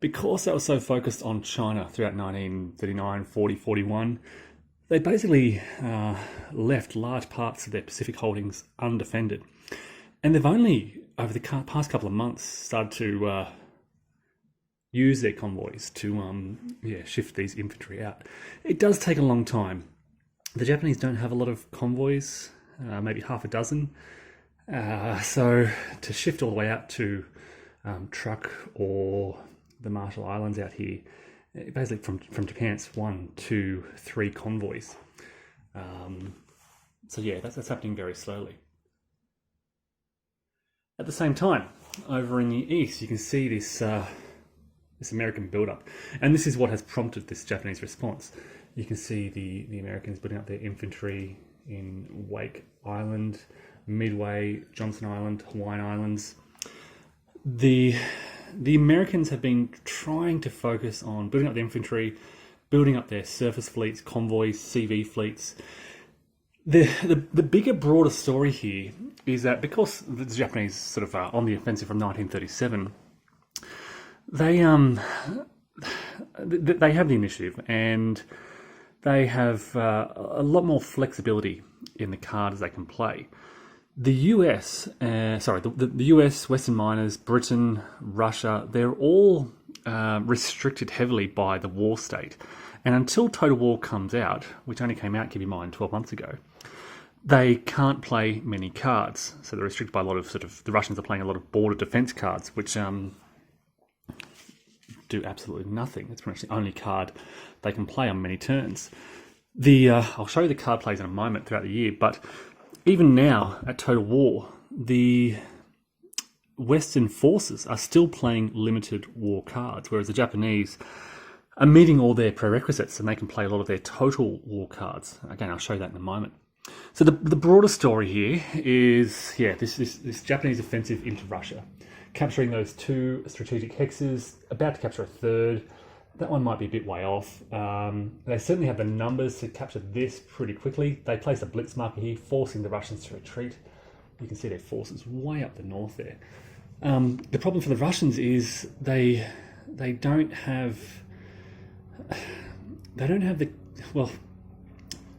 Because they were so focused on China throughout 1939, 40, 41, they basically left large parts of their Pacific holdings undefended. And they've only, over the past couple of months, started to use their convoys to shift these infantry out. It does take a long time. The Japanese don't have a lot of convoys, maybe half a dozen. So to shift all the way out to Truk or the Marshall Islands out here, basically from Japan, it's 1, 2, 3 convoys. So yeah, that's happening very slowly. At the same time, over in the east, you can see this American build-up, and this is what has prompted this Japanese response. You can see the Americans building up their infantry in Wake Island, Midway, Johnson Island, Hawaiian Islands. The Americans have been trying to focus on building up the infantry, building up their surface fleets, convoys, CV fleets. The bigger, broader story here is that because the Japanese sort of are on the offensive from 1937, they have the initiative, and they have a lot more flexibility in the cards they can play. The US, the US, Western miners, Britain, Russia, they're all restricted heavily by the war state. And until Total War comes out, which only came out, keep in mind, 12 months ago, they can't play many cards. So they're restricted by a lot of the Russians are playing a lot of border defense cards, which do absolutely nothing. It's pretty much the only card they can play on many turns. I'll show you the card plays in a moment throughout the year, but even now at Total War, the Western forces are still playing limited war cards, whereas the Japanese are meeting all their prerequisites and they can play a lot of their total war cards. Again, I'll show you that in a moment. So the broader story here is, this Japanese offensive into Russia, capturing those 2 strategic hexes, about to capture a third. That one might be a bit way off. They certainly have the numbers to capture this pretty quickly. They place a blitz marker here, forcing the Russians to retreat. You can see their forces way up the north there. The problem for the Russians is they don't have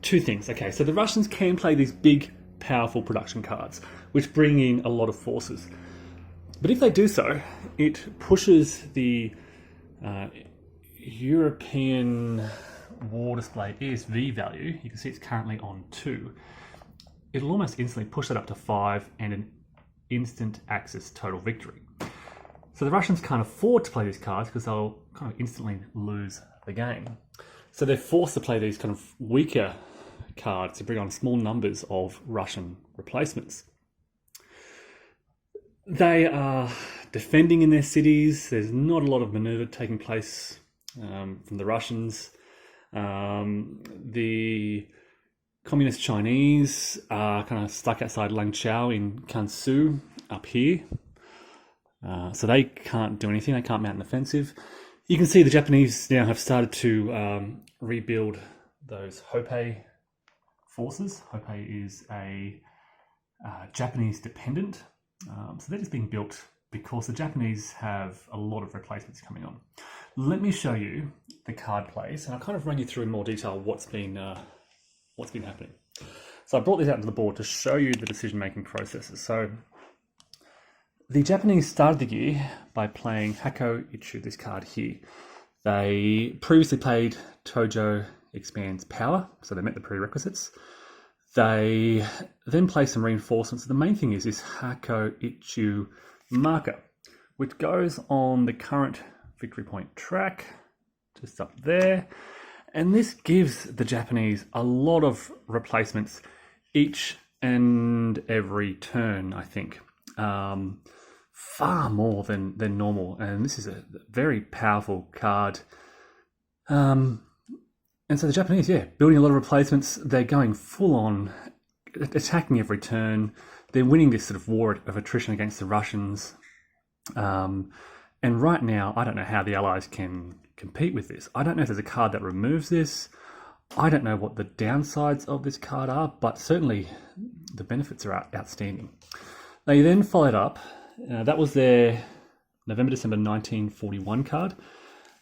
two things. Okay, so the Russians can play these big, powerful production cards, which bring in a lot of forces. But if they do so, it pushes the European war display ESV value. You can see it's currently on 2. It'll almost instantly push that up to 5 and an instant Axis total victory. So the Russians can't afford to play these cards because they'll kind of instantly lose the game. So they're forced to play these kind of weaker cards to bring on small numbers of Russian replacements. They are defending in their cities. There's not a lot of maneuver taking place from the Russians. The Communist Chinese are kind of stuck outside Langchao in Kansu up here. So they can't do anything. They can't mount an offensive. You can see the Japanese now have started to rebuild those Hopei forces. Hopei is a Japanese dependent. So they're just being built because the Japanese have a lot of replacements coming on. Let me show you the card plays, and I'll kind of run you through in more detail what's been happening. So I brought these out to the board to show you the decision-making processes. So the Japanese started the year by playing Hako Ichu, this card here. They previously played Tojo Expands Power, so they met the prerequisites. They then play some reinforcements. The main thing is this Hako Ichu marker, which goes on the current victory point track, just up there. And this gives the Japanese a lot of replacements each and every turn, I think. Far more than normal. And this is a very powerful card. And so the Japanese, building a lot of replacements. They're going full on, attacking every turn. They're winning this sort of war of attrition against the Russians. And right now, I don't know how the Allies can compete with this. I don't know if there's a card that removes this. I don't know what the downsides of this card are, but certainly the benefits are outstanding. They then followed up. That was their November-December 1941 card.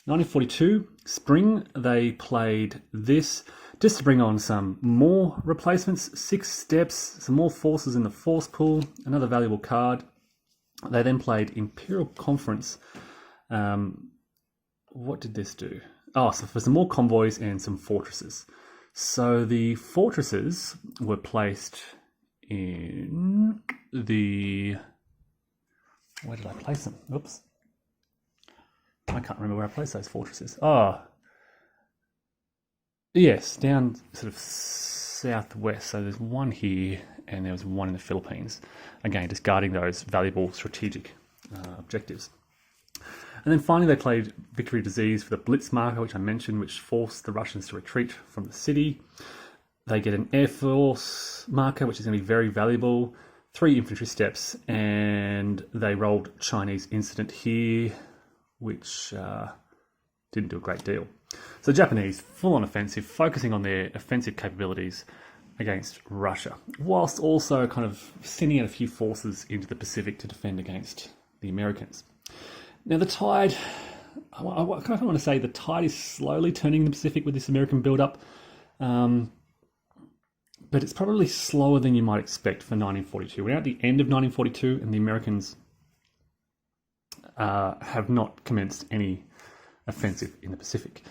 1942, spring, they played this just to bring on some more replacements, 6 steps, some more forces in the force pool, another valuable card. They then played Imperial Conference what did this do? Oh, so for some more convoys and some fortresses. So the fortresses were placed in the... Where did I place them? Oops. I can't remember where I placed those fortresses. Oh, yes, down sort of southwest. So there's one here and there was one in the Philippines. Again, just guarding those valuable strategic objectives. And then finally they played Victory Disease for the Blitz marker, which I mentioned, which forced the Russians to retreat from the city. They get an Air Force marker, which is going to be very valuable, 3 infantry steps, and they rolled Chinese Incident here, which didn't do a great deal. So the Japanese, full-on offensive, focusing on their offensive capabilities against Russia, whilst also kind of sending out a few forces into the Pacific to defend against the Americans. Now the tide, I kind of want to say the tide is slowly turning in the Pacific with this American build-up, but it's probably slower than you might expect for 1942. We're at the end of 1942 and the Americans have not commenced any offensive in the Pacific.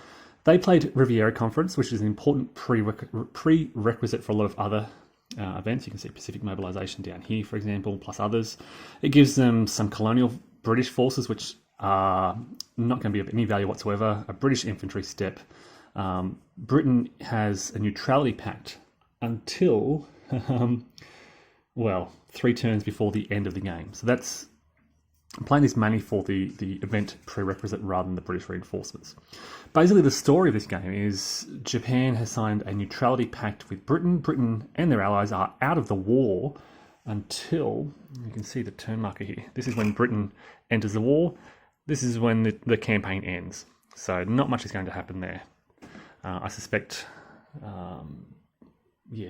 They played Riviera Conference, which is an important prerequisite for a lot of other events. You can see Pacific Mobilization down here, for example, plus others. It gives them some colonial British forces, which are not going to be of any value whatsoever, a British infantry step. Britain has a neutrality pact until, 3 turns before the end of the game. So that's playing this mainly for the event prerequisite rather than the British reinforcements. Basically, the story of this game is Japan has signed a neutrality pact with Britain. Britain and their allies are out of the war until, you can see the turn marker here. This is when Britain enters the war. This is when the campaign ends. So not much is going to happen there. I suspect,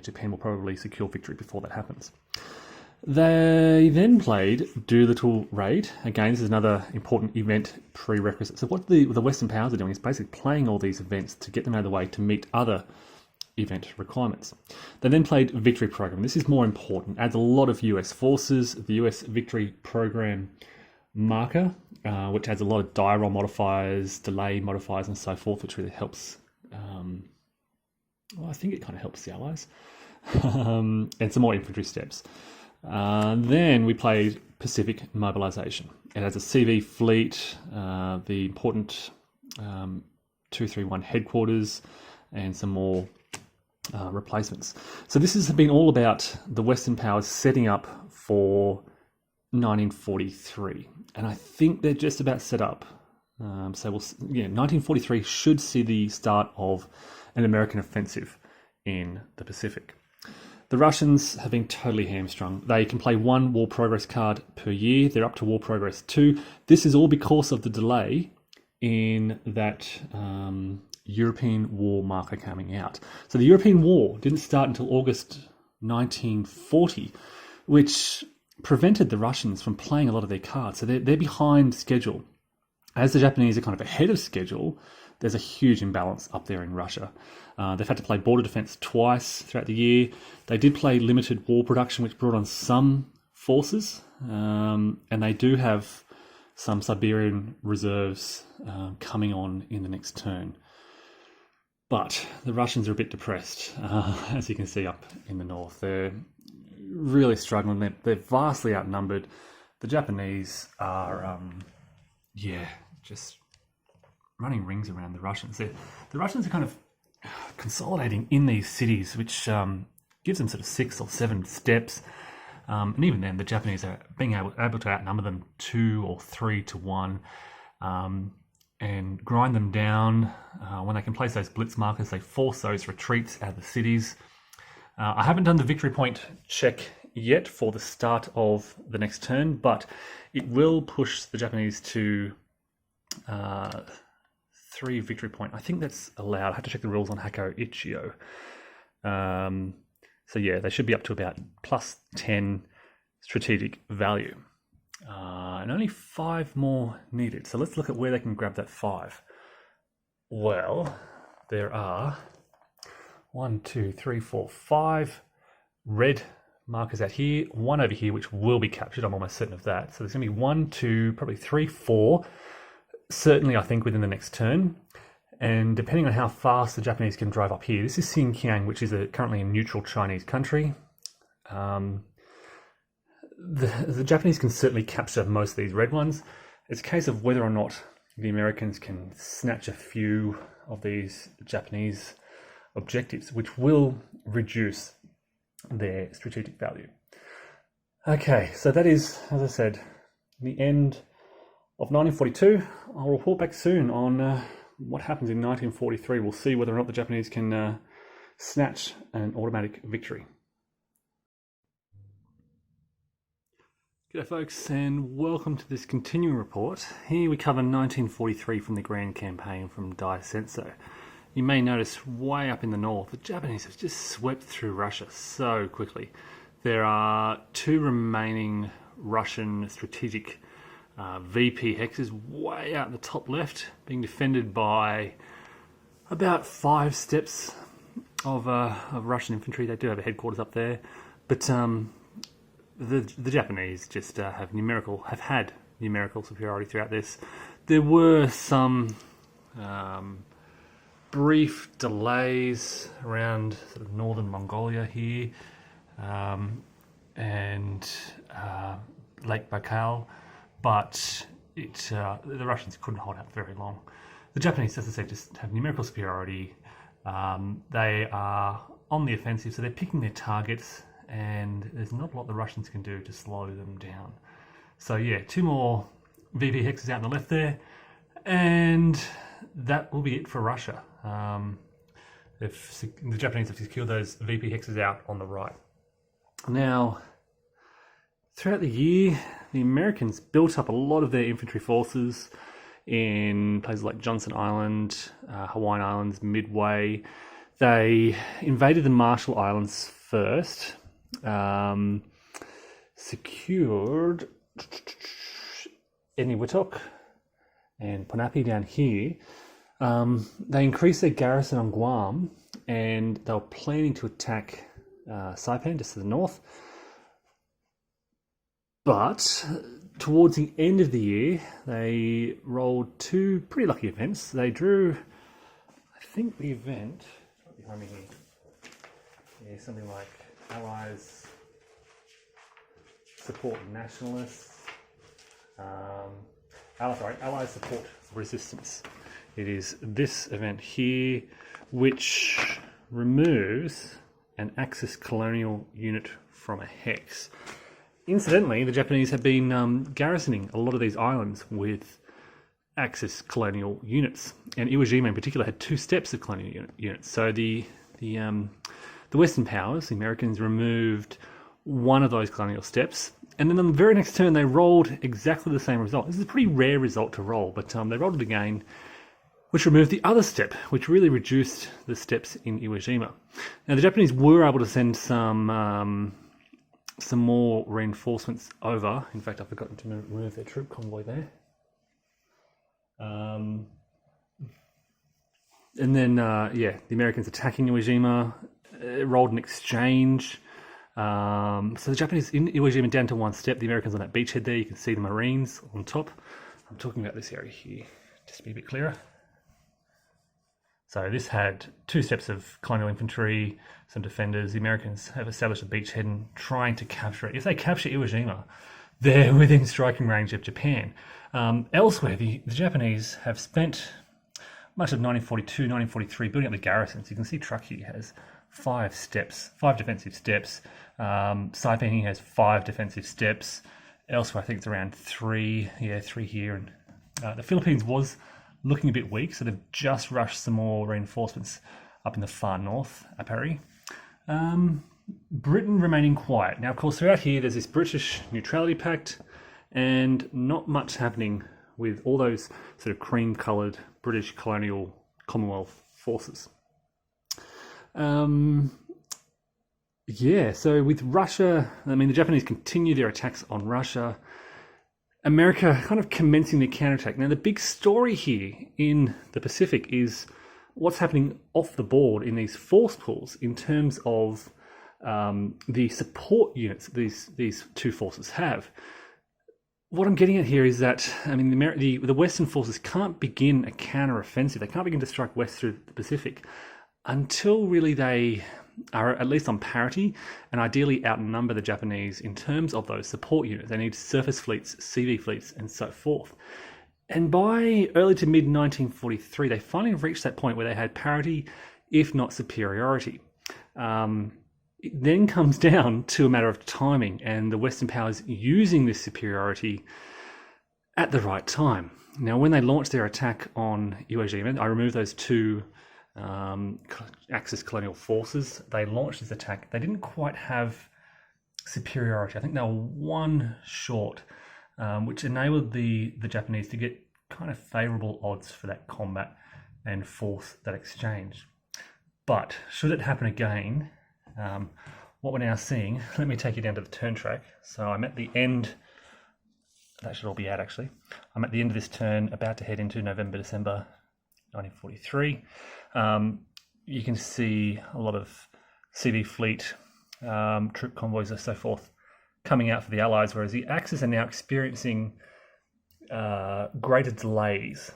Japan will probably secure victory before that happens. They then played Doolittle Raid. Again, this is another important event prerequisite. So what the Western powers are doing is basically playing all these events to get them out of the way to meet other event requirements. They then played Victory Program. This is more important. Adds a lot of US forces. The US Victory Program marker, which adds a lot of die roll modifiers, delay modifiers, and so forth, which really helps. I think it kind of helps the Allies. And some more infantry steps. Then we played Pacific Mobilization. It has a CV fleet, the important 231 headquarters, and some more replacements. So this has been all about the Western powers setting up for 1943, and I think they're just about set up. 1943 should see the start of an American offensive in the Pacific. The Russians have been totally hamstrung. They can play 1 War Progress card per year. They're up to War Progress 2. This is all because of the delay in that European War marker coming out. So the European War didn't start until August 1940, which prevented the Russians from playing a lot of their cards. So they're behind schedule. As the Japanese are kind of ahead of schedule, there's a huge imbalance up there in Russia. They've had to play border defense twice throughout the year. They did play limited war production, which brought on some forces, and they do have some Siberian reserves coming on in the next turn. But the Russians are a bit depressed, as you can see up in the north. They're really struggling. They're vastly outnumbered. The Japanese are, just running rings around the Russians. The Russians are kind of consolidating in these cities, which gives them sort of 6 or 7 steps. And even then, the Japanese are being able to outnumber them 2 or 3 to 1 and grind them down. When they can place those blitz markers, they force those retreats out of the cities. I haven't done the victory point check yet for the start of the next turn, but it will push the Japanese to 3 victory point. I think that's allowed. I have to check the rules on Hako Ichio. They should be up to about plus 10 strategic value. And only 5 more needed. So let's look at where they can grab that 5. Well, there are 1, 2, 3, 4, 5 red markers out here, 1 over here, which will be captured. I'm almost certain of that. So there's going to be 1, 2, probably 3, 4 certainly I think within the next turn. And depending on how fast the Japanese can drive up here, this is Xinjiang, which is currently a neutral Chinese country. The Japanese can certainly capture most of these red ones. It's a case of whether or not the Americans can snatch a few of these Japanese objectives, which will reduce their strategic value. Okay, so that is, as I said, the end of 1942. I'll report back soon on what happens in 1943. We'll see whether or not the Japanese can snatch an automatic victory. G'day folks, and welcome to this continuing report. Here we cover 1943 from the Grand Campaign from Dai Senso. You may notice way up in the north, the Japanese have just swept through Russia so quickly. There are 2 remaining Russian strategic VP hexes way out in the top left, being defended by about 5 steps of Russian infantry. They do have a headquarters up there, but the Japanese just have had numerical superiority throughout this. There were some brief delays around sort of northern Mongolia here and Lake Baikal, but the Russians couldn't hold out very long. The Japanese, as I said, just have numerical superiority. They are on the offensive, so they're picking their targets, and there's not a lot the Russians can do to slow them down. So yeah, 2 more VP hexes out on the left there, and that will be it for Russia. If the Japanese have secured those VP hexes out on the right. Now, throughout the year, the Americans built up a lot of their infantry forces in places like Johnson Island, Hawaiian Islands, Midway. They invaded the Marshall Islands first, secured Eniwetok and Ponape down here. They increased their garrison on Guam, and they were planning to attack Saipan just to the north. But towards the end of the year, they rolled 2 pretty lucky events. They drew, I think the event, behind me here, yeah, something like Allies support nationalists, Allies support resistance. It is this event here which removes an Axis colonial unit from a hex. Incidentally, the Japanese have been garrisoning a lot of these islands with Axis colonial units, and Iwo Jima in particular had 2 steps of colonial units. So the Western powers, the Americans, removed one of those colonial steps, and then on the very next turn they rolled exactly the same result. This is a pretty rare result to roll, but they rolled it again, which removed the other step, which really reduced the steps in Iwo Jima. Now the Japanese were able to send some more reinforcements over. In fact, I've forgotten to remove their troop convoy there. And then, the Americans attacking Iwo Jima, rolled an exchange. So the Japanese in Iwo Jima down to 1 step. The Americans on that beachhead there. You can see the Marines on top. I'm talking about this area here, just to be a bit clearer. So this had 2 steps of colonial infantry, some defenders. The Americans have established a beachhead and trying to capture it. If they capture Iwo Jima, they're within striking range of Japan. Elsewhere, the Japanese have spent much of 1942, 1943 building up the garrisons. You can see Truckee has 5 steps, 5 defensive steps. Saipan has 5 defensive steps. Elsewhere, I think it's around 3. Yeah, 3 here. And the Philippines was looking a bit weak, so they've just rushed some more reinforcements up in the far north, Apari. Britain remaining quiet. Now, of course, throughout here, there's this British Neutrality Pact, and not much happening with all those sort of cream-coloured British colonial Commonwealth forces. So with Russia, the Japanese continue their attacks on Russia. America kind of commencing the counterattack. Now, the big story here in the Pacific is what's happening off the board in these force pools in terms of the support units these 2 forces have. what I'm getting at here is that, I mean, the Western forces can't begin a counter-offensive. They can't begin to strike west through the Pacific until really they are at least on parity and ideally outnumber the Japanese in terms of those support units. They need surface fleets, CV fleets, and so forth. And by early to mid 1943, they finally reached that point where they had parity, if not superiority. It then comes down to a matter of timing and the Western powers using this superiority at the right time. Now, when they launched their attack on Iwo Jima, I removed those two Axis colonial forces. They launched this attack. They didn't quite have superiority. I think they were one short, which enabled the Japanese to get kind of favourable odds for that combat and force that exchange. But should it happen again, what we're now seeing, let me take you down to the turn track. So I'm at the end, that should all be out actually. I'm at the end of this turn, about to head into November, December 1943. You can see a lot of CV fleet, troop convoys and so forth coming out for the Allies, whereas the Axis are now experiencing greater delays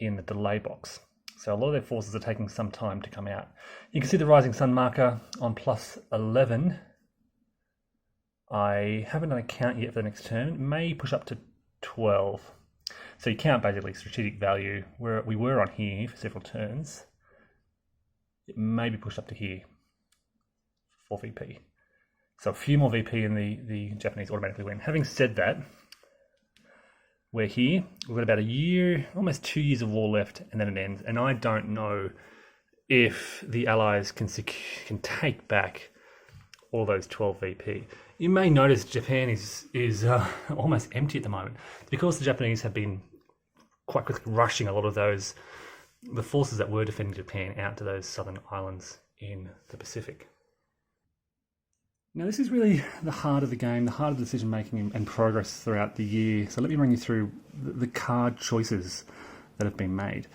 in the delay box. So a lot of their forces are taking some time to come out. You can see the rising sun marker on plus 11. I haven't done a count yet for the next turn. It may push up to 12. So you count basically strategic value, where we were on here for several turns. It may be pushed up to here for VP. So a few more VP and the Japanese automatically win. Having said that, we're here. We've got about a year, almost 2 years of war left, and then it ends. And I don't know if the Allies can take back all those 12 VP. You may notice Japan is almost empty at the moment because the Japanese have been quite quickly rushing a lot of the forces that were defending Japan out to those southern islands in the Pacific. Now, this is really the heart of the game, the heart of decision making and progress throughout the year. So let me run you through the card choices that have been made.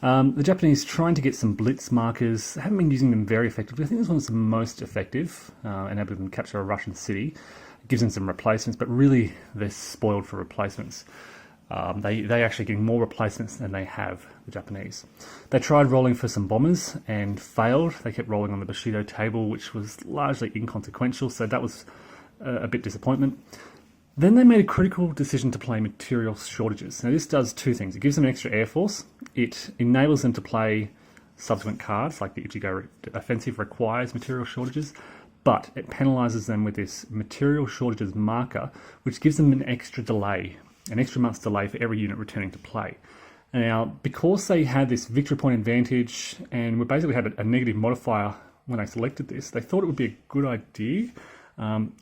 The Japanese trying to get some blitz markers, haven't been using them very effectively. I think this one's the most effective, enabling them to capture a Russian city. It gives them some replacements, but really they're spoiled for replacements. They actually getting more replacements than they have, the Japanese. They tried rolling for some bombers and failed. They kept rolling on the Bushido table, which was largely inconsequential, so that was a bit disappointment. Then they made a critical decision to play material shortages. Now this does two things. It gives them an extra air force. It enables them to play subsequent cards, like the Ichigo offensive requires material shortages, but it penalises them with this material shortages marker, which gives them an extra delay. An extra month's delay for every unit returning to play. Now, because they had this victory point advantage and we basically had a negative modifier when they selected this, they thought it would be a good idea.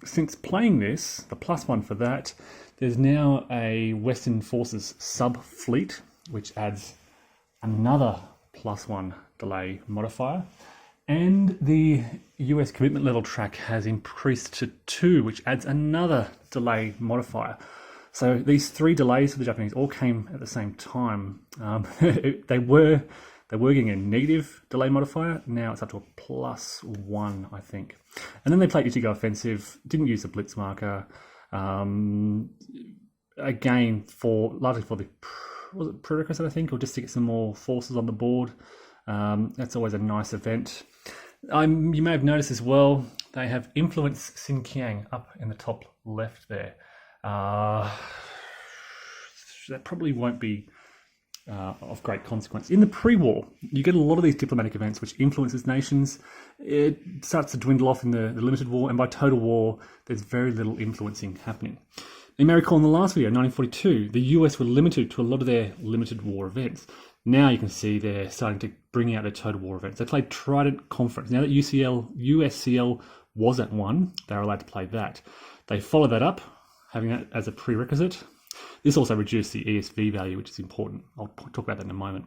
Since playing this, the +1 for that, there's now a Western Forces sub-fleet, which adds another +1 delay modifier. And the US commitment level track has increased to 2, which adds another delay modifier. So these 3 delays for the Japanese all came at the same time. They were getting a negative delay modifier. Now it's up to a +1, I think. And then they played Ichigo offensive, didn't use the blitz marker. Again, largely for the prerequisite, I think, or just to get some more forces on the board. That's always a nice event. You may have noticed as well, they have influenced Xinjiang up in the top left there. That probably won't be of great consequence. In the pre-war, you get a lot of these diplomatic events which influences nations. It starts to dwindle off in the limited war, and by total war, there's very little influencing happening. You may recall in the last video, 1942, the US were limited to a lot of their limited war events. Now you can see they're starting to bring out their total war events. They played Trident Conference. Now that USCL was at 1, they were allowed to play that. They followed that up, having that as a prerequisite. This also reduced the ESV value, which is important. I'll talk about that in a moment.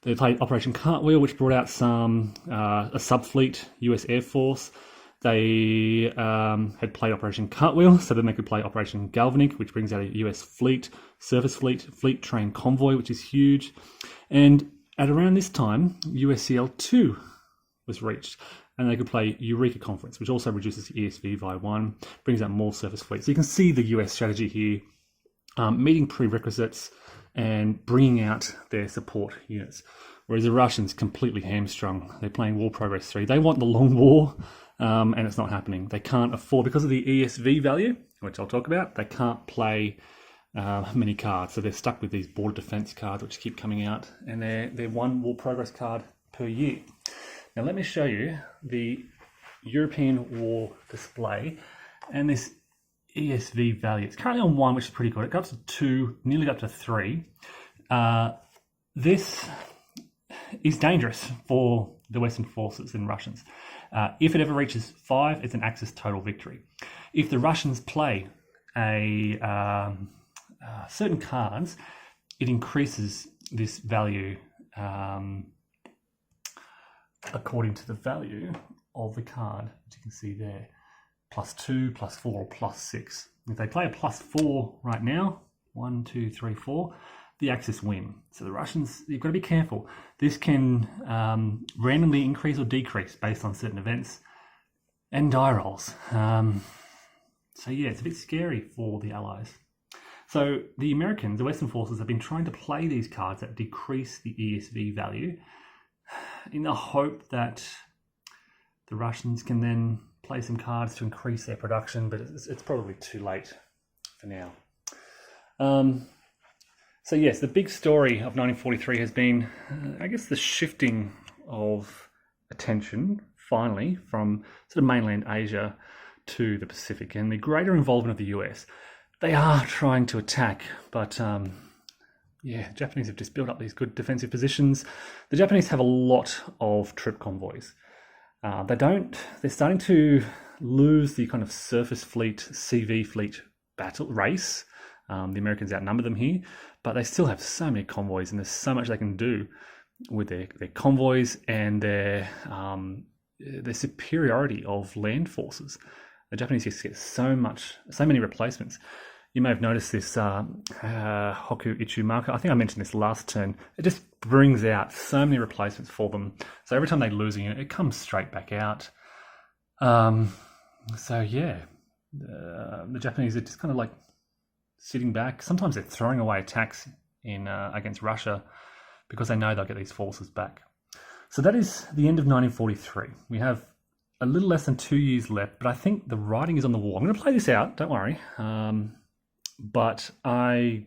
They played Operation Cartwheel, which brought out a sub-fleet US Air Force. They had played Operation Cartwheel, so then they could play Operation Galvanic, which brings out a US fleet, surface fleet train convoy, which is huge. And at around this time, USCL2 was reached, and they could play Eureka Conference, which also reduces the ESV by 1, brings out more surface fleet. So you can see the US strategy here meeting prerequisites and bringing out their support units. Whereas the Russians completely hamstrung. They're playing War Progress 3. They want the long war, and it's not happening. They can't afford, because of the ESV value, which I'll talk about, they can't play many cards. So they're stuck with these border defense cards, which keep coming out, and they're one War Progress card per year. Now let me show you the European War display, and this ESV value. It's currently on 1, which is pretty good. It got to 2, nearly got to 3. This is dangerous for the Western forces and Russians. If it ever reaches 5, it's an Axis total victory. If the Russians play certain cards, it increases this value according to the value of the card, as you can see there. +2, +4, or +6. If they play a +4 right now, 1, 2, 3, 4, the Axis win. So the Russians, you've got to be careful. This can randomly increase or decrease based on certain events and die rolls. So yeah, it's a bit scary for the Allies. So the Americans, the Western forces, have been trying to play these cards that decrease the ESV value in the hope that the Russians can then play some cards to increase their production, but it's probably too late for now. So yes, the big story of 1943 has been, I guess, the shifting of attention, finally, from sort of mainland Asia to the Pacific, and the greater involvement of the US. They are trying to attack, but yeah, Japanese have just built up these good defensive positions. The Japanese have a lot of troop convoys. They're starting to lose the kind of surface fleet, CV fleet battle race. The Americans outnumber them here, but they still have so many convoys, and there's so much they can do with their convoys and their superiority of land forces. The Japanese just get so many replacements. You may have noticed this Hoku Ichimaka. I think I mentioned this last turn. It just brings out so many replacements for them. So every time they lose a unit, it comes straight back out. So yeah, the Japanese are just kind of like sitting back. Sometimes they're throwing away attacks in against Russia because they know they'll get these forces back. So that is the end of 1943. We have a little less than 2 years left, but I think the writing is on the wall. I'm going to play this out, don't worry. But I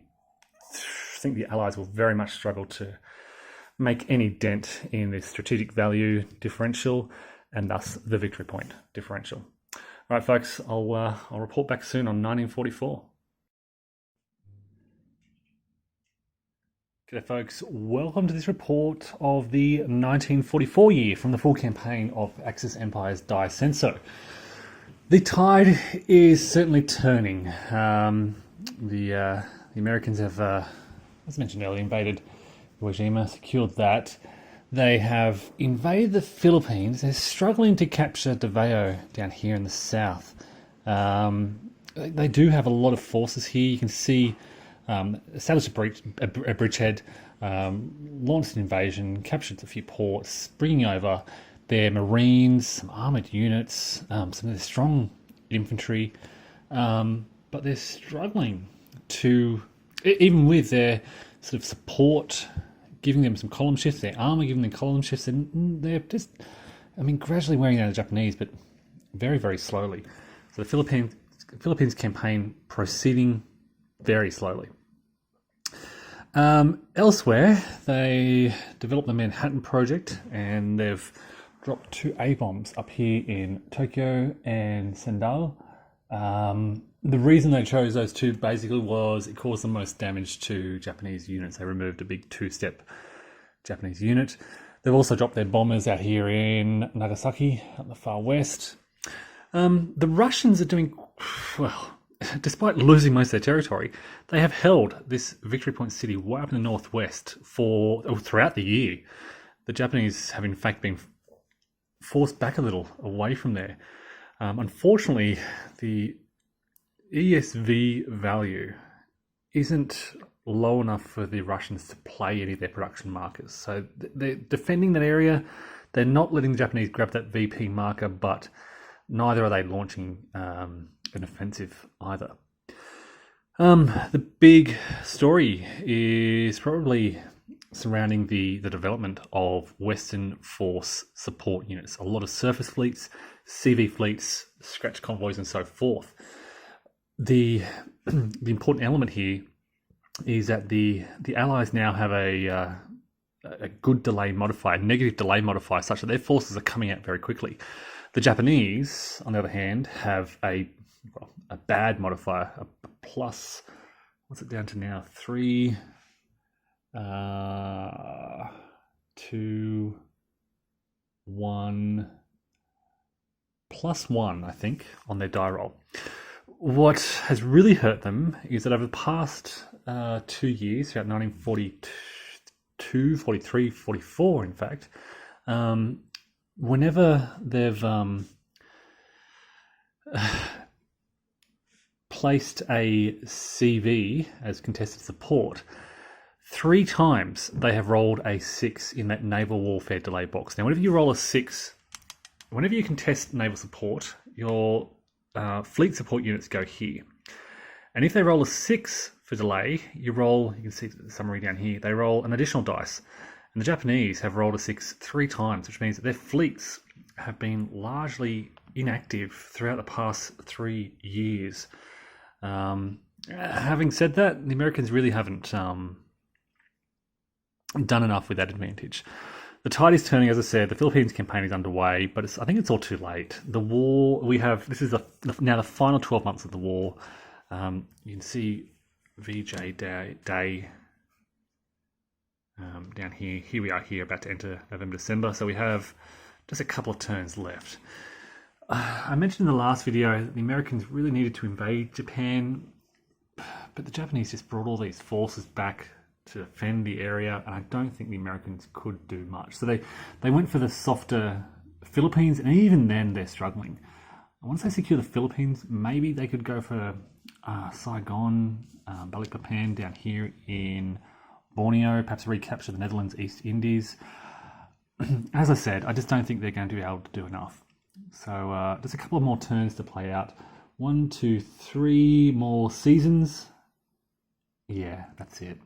think the Allies will very much struggle to make any dent in the strategic value differential and thus the victory point differential. All right, folks, I'll report back soon on 1944. G'day folks, welcome to this report of the 1944 year from the full campaign of Axis Empire's Dai Senso. The tide is certainly turning. The Americans have, as mentioned earlier, invaded Iwo Jima, secured that. They have invaded the Philippines. They're struggling to capture Davao down here in the south. They do have a lot of forces here. You can see established a bridgehead, launched an invasion, captured a few ports, bringing over their marines, some armoured units, some of their strong infantry, but they're struggling to, even with their sort of support, giving them some column shifts, their armour giving them column shifts, and they're just, gradually wearing down the Japanese, but very, very slowly. So the Philippines campaign proceeding very slowly. Elsewhere, they developed the Manhattan Project, and they've dropped 2 A-bombs up here in Tokyo and Sendai. The reason they chose those 2 basically was it caused the most damage to Japanese units. They removed a big 2-step Japanese unit. They've also dropped their bombers out here in Nagasaki, up the far west. The Russians are doing, well, despite losing most of their territory, they have held this Victory Point city way up in the northwest throughout the year. The Japanese have in fact been forced back a little away from there. Unfortunately, the ESV value isn't low enough for the Russians to play any of their production markers. So they're defending that area. They're not letting the Japanese grab that VP marker, but neither are they launching an offensive either. The big story is probably surrounding the development of Western Force support units. A lot of surface fleets, CV fleets, scratch convoys, and so forth. The important element here is that the Allies now have a good delay modifier, negative delay modifier, such that their forces are coming out very quickly. The Japanese, on the other hand, have a bad modifier, a plus, what's it down to now? 3, 2, 1, +1, I think, on their die roll. What has really hurt them is that over the past 2 years, throughout 1942, 43, 44, in fact, whenever they've placed a CV as contested support, 3 times they have rolled a 6 in that naval warfare delay box. Now, whenever you roll a 6, whenever you contest naval support, your fleet support units go here. And if they roll a 6 for delay, you can see the summary down here, they roll an additional dice. And the Japanese have rolled a 6 3 times, which means that their fleets have been largely inactive throughout the past 3 years. Having said that, the Americans really haven't done enough with that advantage. The tide is turning, as I said. The Philippines campaign is underway, but I think it's all too late. The war this is now the final 12 months of the war. You can see VJ Day down here. Here we are here, about to enter November, December. So we have just a couple of turns left. I mentioned in the last video that the Americans really needed to invade Japan, but the Japanese just brought all these forces back to defend the area, and I don't think the Americans could do much. So they went for the softer Philippines, and even then they're struggling. Once they secure the Philippines, maybe they could go for Saigon, Balikpapan down here in Borneo, perhaps recapture the Netherlands, East Indies. As I said, I just don't think they're going to be able to do enough. So just a couple of more turns to play out. 1, 2, 3 more seasons. Yeah, that's it.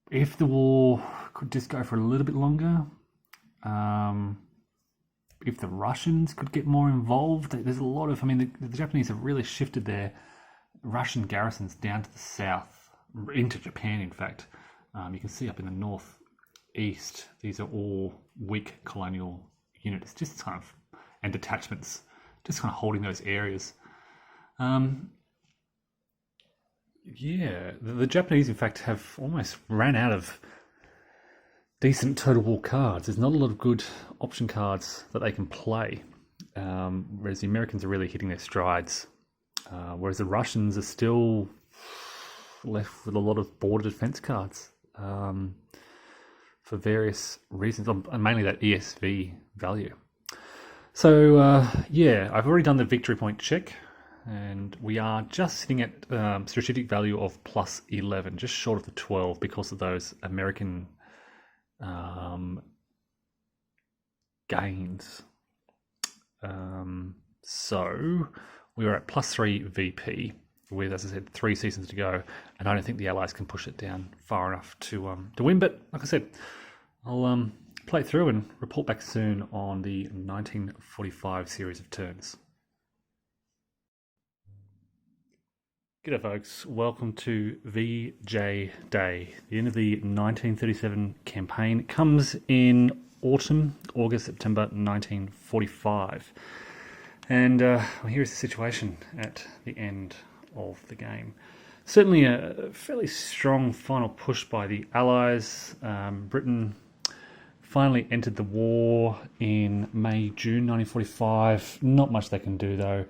If the war could just go for a little bit longer, if the Russians could get more involved, there's a lot of, the Japanese have really shifted their Russian garrisons down to the south, into Japan, in fact. You can see up in the northeast, these are all weak colonial units, just kind of, and detachments, just kind of holding those areas. Yeah, the Japanese, in fact, have almost ran out of decent total war cards. There's not a lot of good option cards that they can play, whereas the Americans are really hitting their strides, whereas the Russians are still left with a lot of border defense cards for various reasons, and mainly that ESV value. So, yeah, I've already done the victory point check, and we are just sitting at strategic value of plus 11, just short of the 12 because of those American gains. So we are at plus 3 VP with, as I said, 3 seasons to go, and I don't think the Allies can push it down far enough to win. But like I said, I'll play it through and report back soon on the 1945 series of turns. G'day folks, welcome to VJ Day. The end of the 1937 campaign comes in autumn, August, September 1945. And here's the situation at the end of the game. Certainly a fairly strong final push by the Allies. Britain finally entered the war in May, June 1945. Not much they can do though.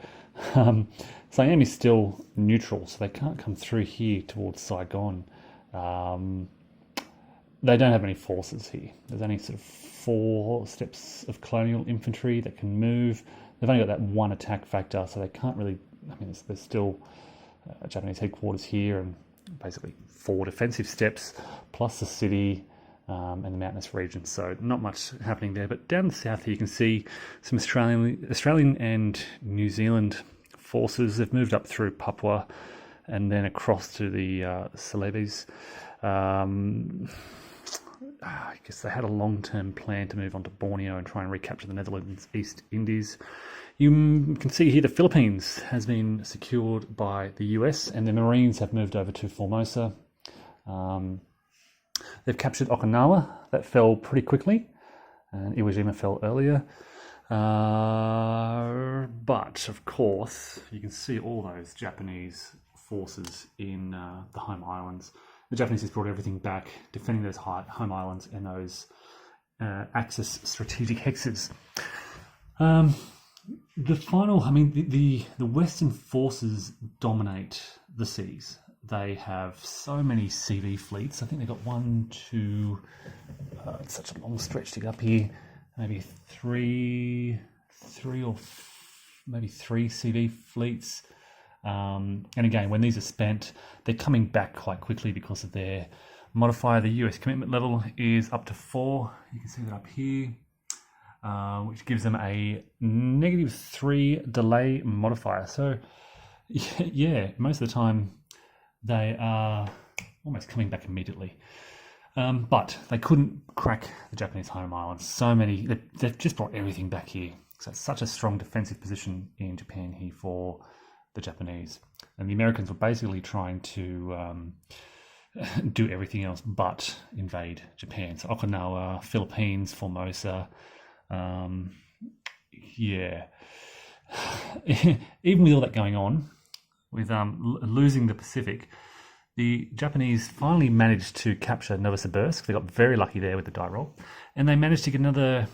Siam is still neutral, so they can't come through here towards Saigon. They don't have any forces here. There's only sort of 4 steps of colonial infantry that can move. They've only got that 1 attack factor, so they can't really, there's still a Japanese headquarters here and basically 4 defensive steps, plus the city and the mountainous region, so not much happening there. But down the south here you can see some Australian and New Zealand forces. They've moved up through Papua and then across to the Celebes. I guess they had a long-term plan to move on to Borneo and try and recapture the Netherlands East Indies. You can see here the Philippines has been secured by the US, and the Marines have moved over to Formosa. They've captured Okinawa. That fell pretty quickly, and Iwo Jima fell earlier. But of course, you can see all those Japanese forces in the home islands. The Japanese has brought everything back, defending those home islands and those Axis strategic hexes. The Western forces dominate the seas. They have so many CV fleets. I think they've got it's such a long stretch to get up here. Maybe three CV fleets. And again, when these are spent, they're coming back quite quickly because of their modifier. The US commitment level is up to 4. You can see that up here, which gives them a -3 delay modifier. So, yeah, most of the time they are almost coming back immediately. But they couldn't crack the Japanese home islands. They've just brought everything back here. So it's such a strong defensive position in Japan here for the Japanese. And the Americans were basically trying to do everything else but invade Japan. So Okinawa, Philippines, Formosa, Even with all that going on, with losing the Pacific, the Japanese finally managed to capture Novosibirsk. They got very lucky there with the die roll. And they managed to get another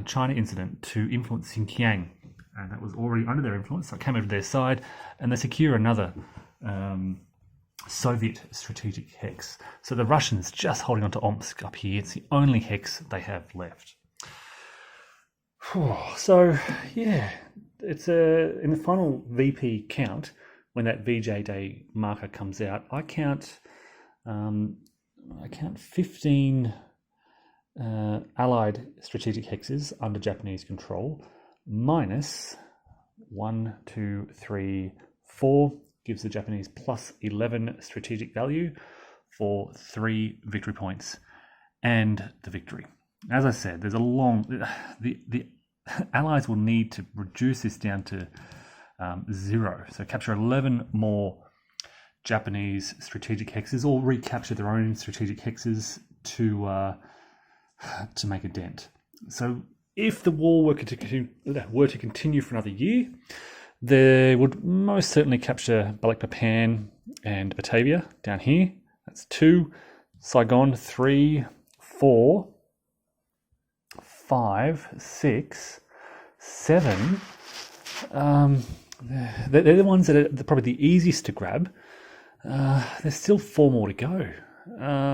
China incident to influence Xinjiang. And that was already under their influence, so it came over to their side. And they secure another Soviet strategic hex. So the Russians just holding on to Omsk up here. It's the only hex they have left. So, yeah, it's in the final VP count, when that VJ Day marker comes out, I count 15 Allied strategic hexes under Japanese control, minus 1, 2, 3, 4, gives the Japanese plus 11 strategic value for 3 victory points and the victory. As I said, there's a long... The Allies will need to reduce this down to 0. So capture 11 more Japanese strategic hexes, or recapture their own strategic hexes to make a dent. So if the war were to continue for another year, they would most certainly capture Balikpapan and Batavia down here. That's 2. Saigon, 3, 4, 5, 6, 7. They're the ones that are probably the easiest to grab. There's still 4 more to go.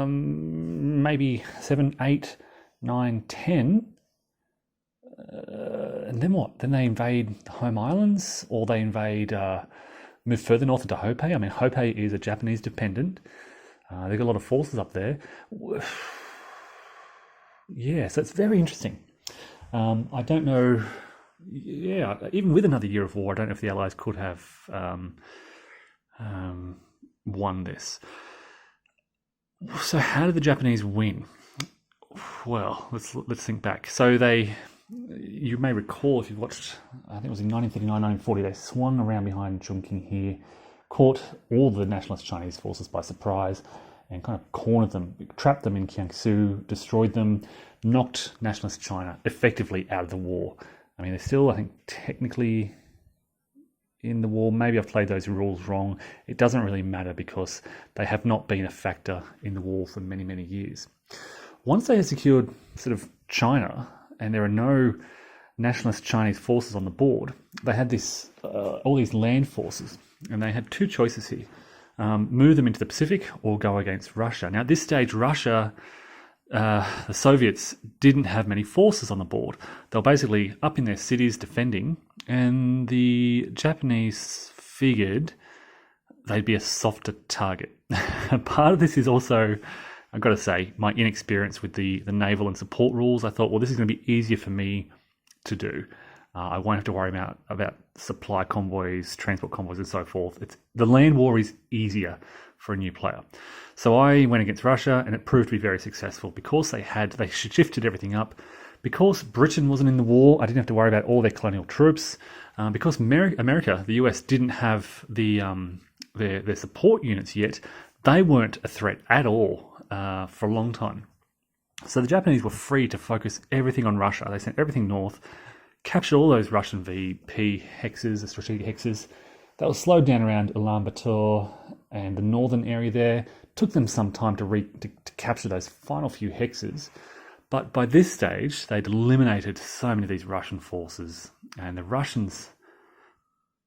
Maybe 7, 8, 9, 10. And then what? Then they invade the home islands, or they move further north into Hope. I mean, Hope is a Japanese dependent. They've got a lot of forces up there. Yeah, so it's very interesting. I don't know. Yeah, even with another year of war, I don't know if the Allies could have won this. So how did the Japanese win? Well, let's think back. So you may recall, if you've watched, I think it was in 1939, 1940, they swung around behind Chongqing here, caught all the nationalist Chinese forces by surprise, and kind of cornered them, trapped them in Kiangsu, destroyed them, knocked nationalist China effectively out of the war. I mean, they're still, I think, technically in the war. Maybe I've played those rules wrong. It doesn't really matter, because they have not been a factor in the war for many, many years. Once they had secured sort of China, and there are no nationalist Chinese forces on the board, they had all these land forces, and they had 2 choices here. Move them into the Pacific or go against Russia. Now, at this stage, Russia, the Soviets, didn't have many forces on the board. They were basically up in their cities defending, and the Japanese figured they'd be a softer target. Part of this is also, I've got to say, my inexperience with the naval and support rules. I thought, well, this is going to be easier for me to do. I won't have to worry about supply convoys, transport convoys, and so forth. The land war is easier for a new player. So I went against Russia, and it proved to be very successful because they shifted everything up. Because Britain wasn't in the war, I didn't have to worry about all their colonial troops. Because America, the US, didn't have their support units yet, they weren't a threat at all for a long time. So the Japanese were free to focus everything on Russia. They sent everything north, captured all those Russian VP hexes, the strategic hexes. That was slowed down around Ulaanbaatar and the northern area there. Took them some time to capture those final few hexes. But by this stage, they'd eliminated so many of these Russian forces, and the Russians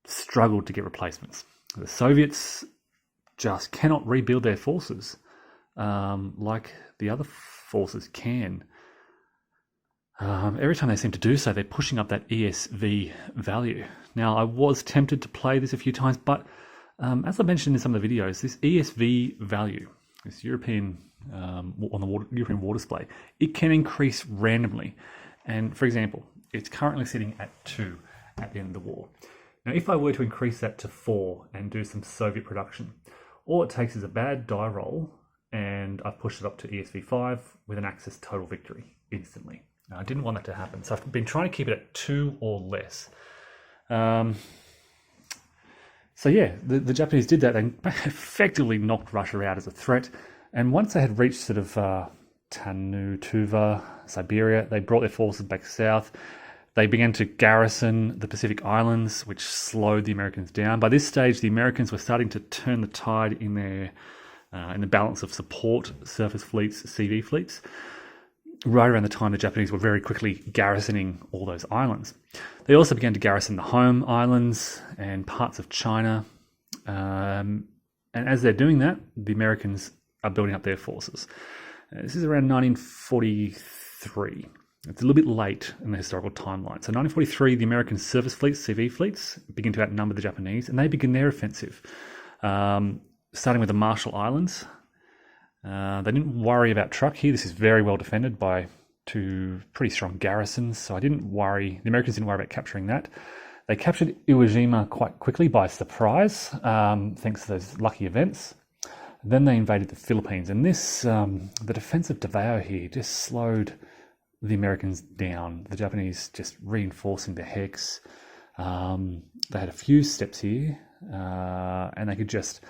struggled to get replacements. The Soviets just cannot rebuild their forces like the other forces can. Every time they seem to do so, they're pushing up that ESV value. Now, I was tempted to play this a few times, but as I mentioned in some of the videos, this ESV value, this European European war display, it can increase randomly. And for example, it's currently sitting at 2 at the end of the war. Now, if I were to increase that to 4 and do some Soviet production, all it takes is a bad die roll, and I've pushed it up to ESV 5 with an Axis total victory instantly. Now, I didn't want that to happen, so I've been trying to keep it at 2 or less. So yeah, the Japanese did that. They effectively knocked Russia out as a threat. And once they had reached sort of Tanu, Tuva, Siberia, they brought their forces back south. They began to garrison the Pacific Islands, which slowed the Americans down. By this stage, the Americans were starting to turn the tide in the balance of support surface fleets, CV fleets. Right around the time the Japanese were very quickly garrisoning all those islands. They also began to garrison the home islands and parts of China. And as they're doing that, the Americans are building up their forces. This is around 1943. It's a little bit late in the historical timeline. So 1943, the American surface fleets, CV fleets, begin to outnumber the Japanese, and they begin their offensive, starting with the Marshall Islands. They didn't worry about Truk here. This is very well defended by 2 pretty strong garrisons, so the Americans didn't worry about capturing that. They captured Iwo Jima quite quickly by surprise, thanks to those lucky events. Then they invaded the Philippines, and the defense of Davao here just slowed the Americans down. The Japanese just reinforcing the hex. They had a few steps here, and they could just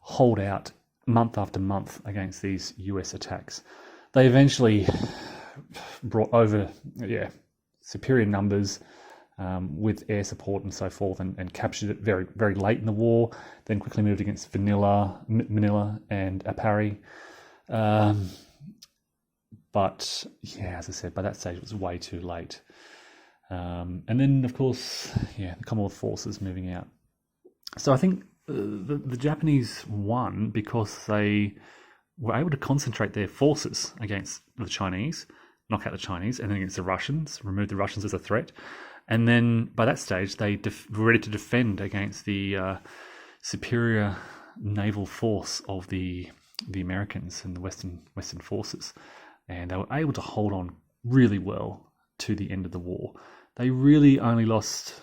hold out month after month against these US attacks. They eventually brought over superior numbers with air support and so forth, and captured it very, very late in the war, then quickly moved against Manila and Apari. But yeah, as I said, by that stage it was way too late. And then, of course, the Commonwealth forces moving out. So I think the Japanese won because they were able to concentrate their forces against the Chinese, knock out the Chinese, and then against the Russians, remove the Russians as a threat. And then by that stage, they were ready to defend against the superior naval force of the Americans and the Western forces. And they were able to hold on really well to the end of the war. They really only lost,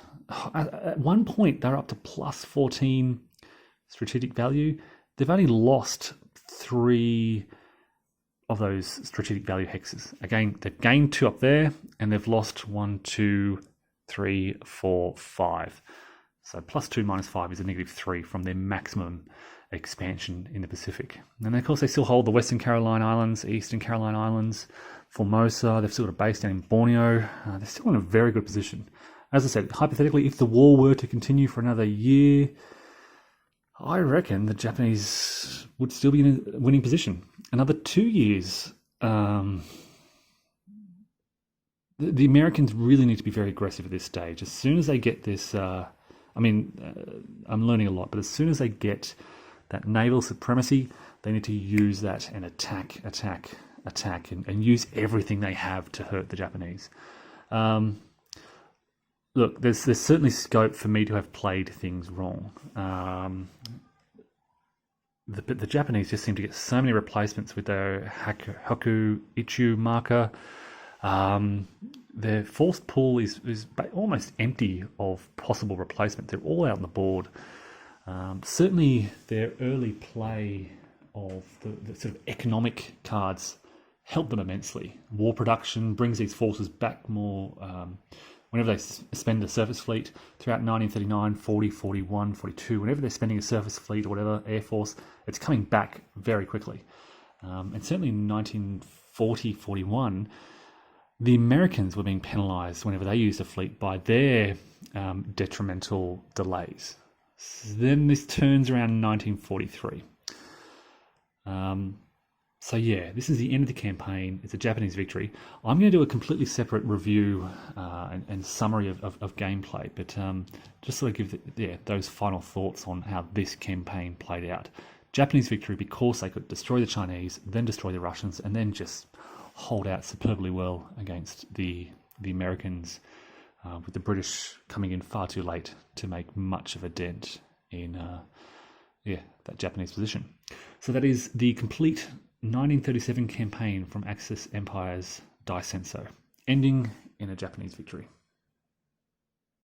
at one point, they were up to plus 14 strategic value. They've only lost 3 of those strategic value hexes. Again, they've gained 2 up there, and they've lost 1, 2, 3, 4, 5. So plus 2 minus 5 is a negative 3 from their maximum expansion in the Pacific. And of course, they still hold the Western Caroline Islands, Eastern Caroline Islands, Formosa. They've still got a base down in Borneo. They're still in a very good position. As I said, hypothetically, if the war were to continue for another year, I reckon the Japanese would still be in a winning position. Another 2 years, the Americans really need to be very aggressive at this stage. As soon as they get this, I'm learning a lot, but as soon as they get that naval supremacy, they need to use that and attack, and use everything they have to hurt the Japanese. Look, there's certainly scope for me to have played things wrong. The Japanese just seem to get so many replacements with their Haku Ichu marker. their force pool is almost empty of possible replacement. They're all out on the board. Certainly their early play of the sort of economic cards helped them immensely. War production brings these forces back more whenever they spend a surface fleet throughout 1939, 40, 41, 42, whenever they're spending a surface fleet or whatever, Air Force, it's coming back very quickly. And certainly in 1940, 41, the Americans were being penalised whenever they used a fleet by their detrimental delays. Then this turns around in 1943. So yeah, this is the end of the campaign. It's a Japanese victory. I'm going to do a completely separate review and summary of gameplay, but just sort of give those final thoughts on how this campaign played out. Japanese victory because they could destroy the Chinese, then destroy the Russians, and then just hold out superbly well against the Americans, with the British coming in far too late to make much of a dent in that Japanese position. So that is the complete 1937 campaign from Axis Empire's Dai Senso, ending in a Japanese victory.